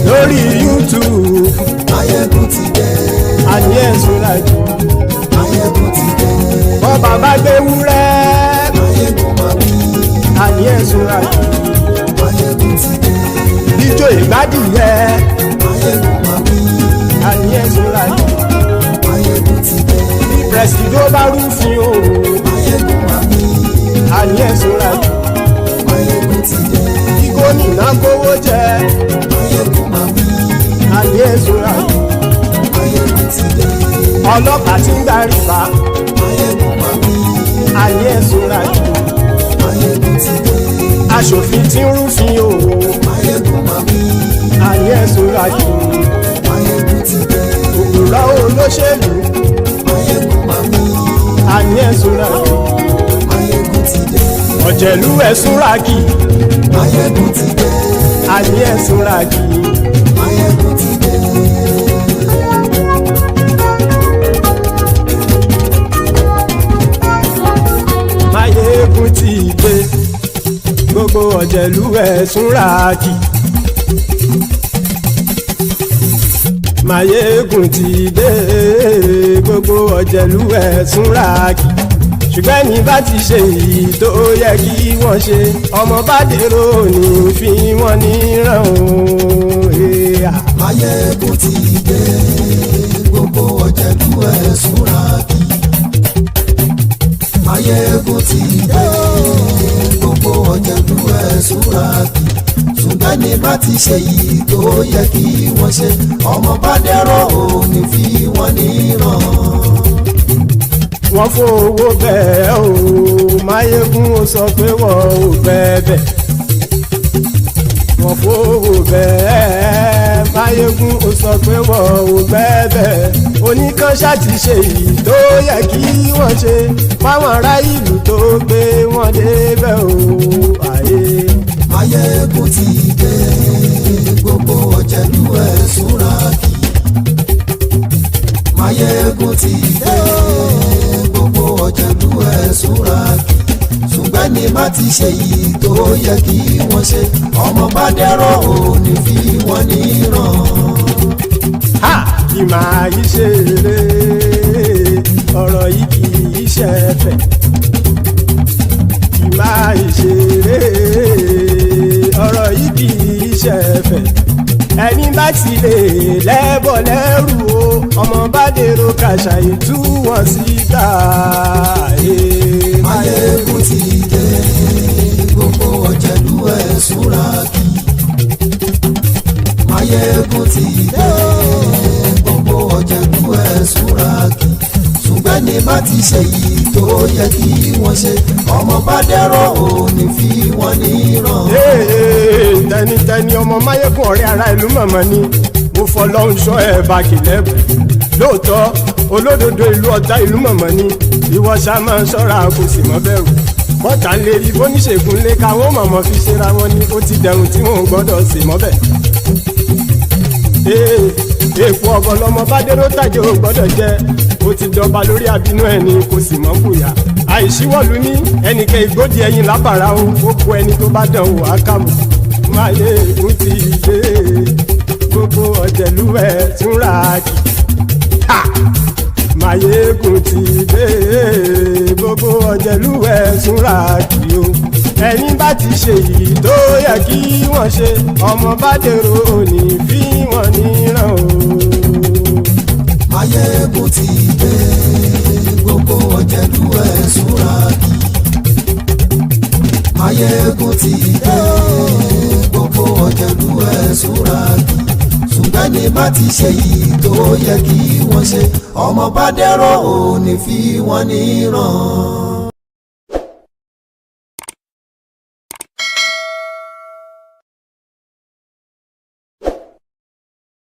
Lórí YouTube. Mayegun ti dé. Àní ẹ̀sùn ràkì. Mayegun ti dé. Bọ́ bàbá gbé wúrẹ́. Mayegun máa wí. Àní ẹ̀sùn ràkì. Mayegun ti dé. Ijó ìgbádìyẹ. Mayegun máa wí. Àní ẹ̀sùn ràkì. Mayegun ti dé. Bí pẹ̀sìdó bá rúfin o. Mayegun máa wí. Àní ẹ̀sùn ràkì. Mayegun ti dé. Bí gómìnà kówó jẹ. Mayegun máa wí. Àní ẹ̀sùn ràkì. Mayegun ti dé. Ọlọ́pàá ti ń darí bá. Mayegun máa wí. Àní àní ẹ̀sùn ràjò. Máyégún ti dé. Aṣòfin tí ń rúfin o. Máyégún máa wí. Àní ẹ̀sùn ràjò. Máyégún ti dé. Òpùrọ́ olóṣèlú. Máyégún máa wí. Àní ẹ̀sùn ràjò. Máyégún ti dé. Ọ̀jẹ̀lú ẹ̀sùn ràjì. Máyégún ti dé. Àní ẹ̀sùn ràjì. Máyégún ti dé. Máyégún ti dé. Gbogbo ọ̀jẹ̀lú ẹ̀sùn ràjì. Máyégún ti dé. Gbogbo ọ̀jẹ̀lú ẹ̀sùn ràjì. Ṣùgbọ́n ní bá ti ṣe èyí tó yẹ kí wọ́n ṣe, ọmọ bá dèrò ní fi wọ́n níran o. Máyégún ti dé. Gbogbo ọ̀jẹ̀lú ẹ̀sùn ràjì. Máyégún ti dé. Gbogbo ọ̀jẹ̀lú ẹ̀sùn ràjì. Ṣùgbọ́n ní bá ti ṣe èyí tó yẹ kí wọ́n ṣe, ọmọ bá dèrò ní fi wọ́n níran. Wọ́n fowó bẹ́ẹ̀ o, Máyégún ó sọ pé wọ́n ò bẹ́ẹ̀. Wọ́n fowó bẹ́ẹ̀, Máyégún ó sọ pé wọ́n ò bẹ́ẹ̀. Oníkanṣá ti ṣe èyí tó yẹ kí wọ́n ṣe fáwọn ará ìlú tó gbé wọn débẹ̀ o. Máyégún ti dé. Gbogbo ọ̀jẹ̀lú ẹ̀sùn ràjì. Máyégún ti dé. Gbogbo ọ̀jẹ̀lú ẹ̀sùn ràjì. Ṣùgbọ́n ní má ti ṣe yìí tó yẹ kí wọ́n ṣe, ọmọ bá dẹ́rọ̀ ò ní fi wọ́n níran. Ìmọ̀ yìí ṣe eré, ọ̀rọ̀ yìí kì í ṣe ẹ̀fẹ̀. Ìmọ̀ yìí ṣe eré, ọ̀rọ̀ yìí kì í ṣe ẹ̀fẹ̀. Ẹni bá ti lè lẹ́bọ̀ lẹ́rù o, ọmọ bá dèrò kàṣà ìtú wọn síta. Máyégún ti dé. Gbogbo ọ̀jẹ̀lú ẹ̀sùn ràjì. Máyégún ti dé. Gbogbo ọ̀jẹ̀lú ẹ̀sùn ràjì. Ṣùgbọ́n ní bá ti ṣe yìí tó yẹ kí wọ́n ṣe, ọmọ bá dẹ́rọ̀ ò ní fi wọ́n níran. Tẹnitẹni ọmọ Máyégún ọ̀rẹ́ ara ìlú mọ̀mọ́ ni mo fọlọ́run ṣọ́ ẹ̀ bá kìlẹ́bù. Lóòótọ́ olódodo ìlú ọ̀tá ìlú mọ̀mọ́ ni ìwọ ṣá máa ń ṣọ́ra kò sì mọ́ bẹ̀rù. Bọ́tà ń lè rí bóníṣègùn lé káwọn mọ̀mọ́ fi ṣera wọn ni ó ti dẹrùn tí wọn ò gbọ́dọ̀ sè mọ́bẹ̀. Èèpo ọ̀gọ̀ lọmọ bá dérò tàjẹ́ ò gbọ́dọ̀ jẹ́, ó ti jọba lórí àbínú ẹni kò sì mọ́ bùyà. Àìsíwọ̀lú ní ẹnìkẹ́ ìgbódì ẹyin lábàrá o, ó kó ẹni tó bá dán wò á kàmù. Máyégún ti dé. Gbogbo ọ̀jẹ̀lú ẹ̀sùn ràjì. Máyégún ti dé. Gbogbo ọ̀jẹ̀lú ẹ̀sùn ràjì o. Ẹni bá ti ṣe yìí tó yẹ kí wọ́n ṣe, ọmọ bá dèrò ní fi wọ́n níran o. Máyégún ti dé. Gbogbo ọ̀jẹ̀lú ẹ̀sùn ràjì. Máyégún ti dé. Gbogbo ọ̀jẹ̀lú ẹ̀sùn ràjì. Ṣùgbọ́n ní bá ti ṣe yìí tó yẹ kí wọ́n ṣe, ọmọ bá dẹ́rọ̀ ò ní fi wọ́n níran.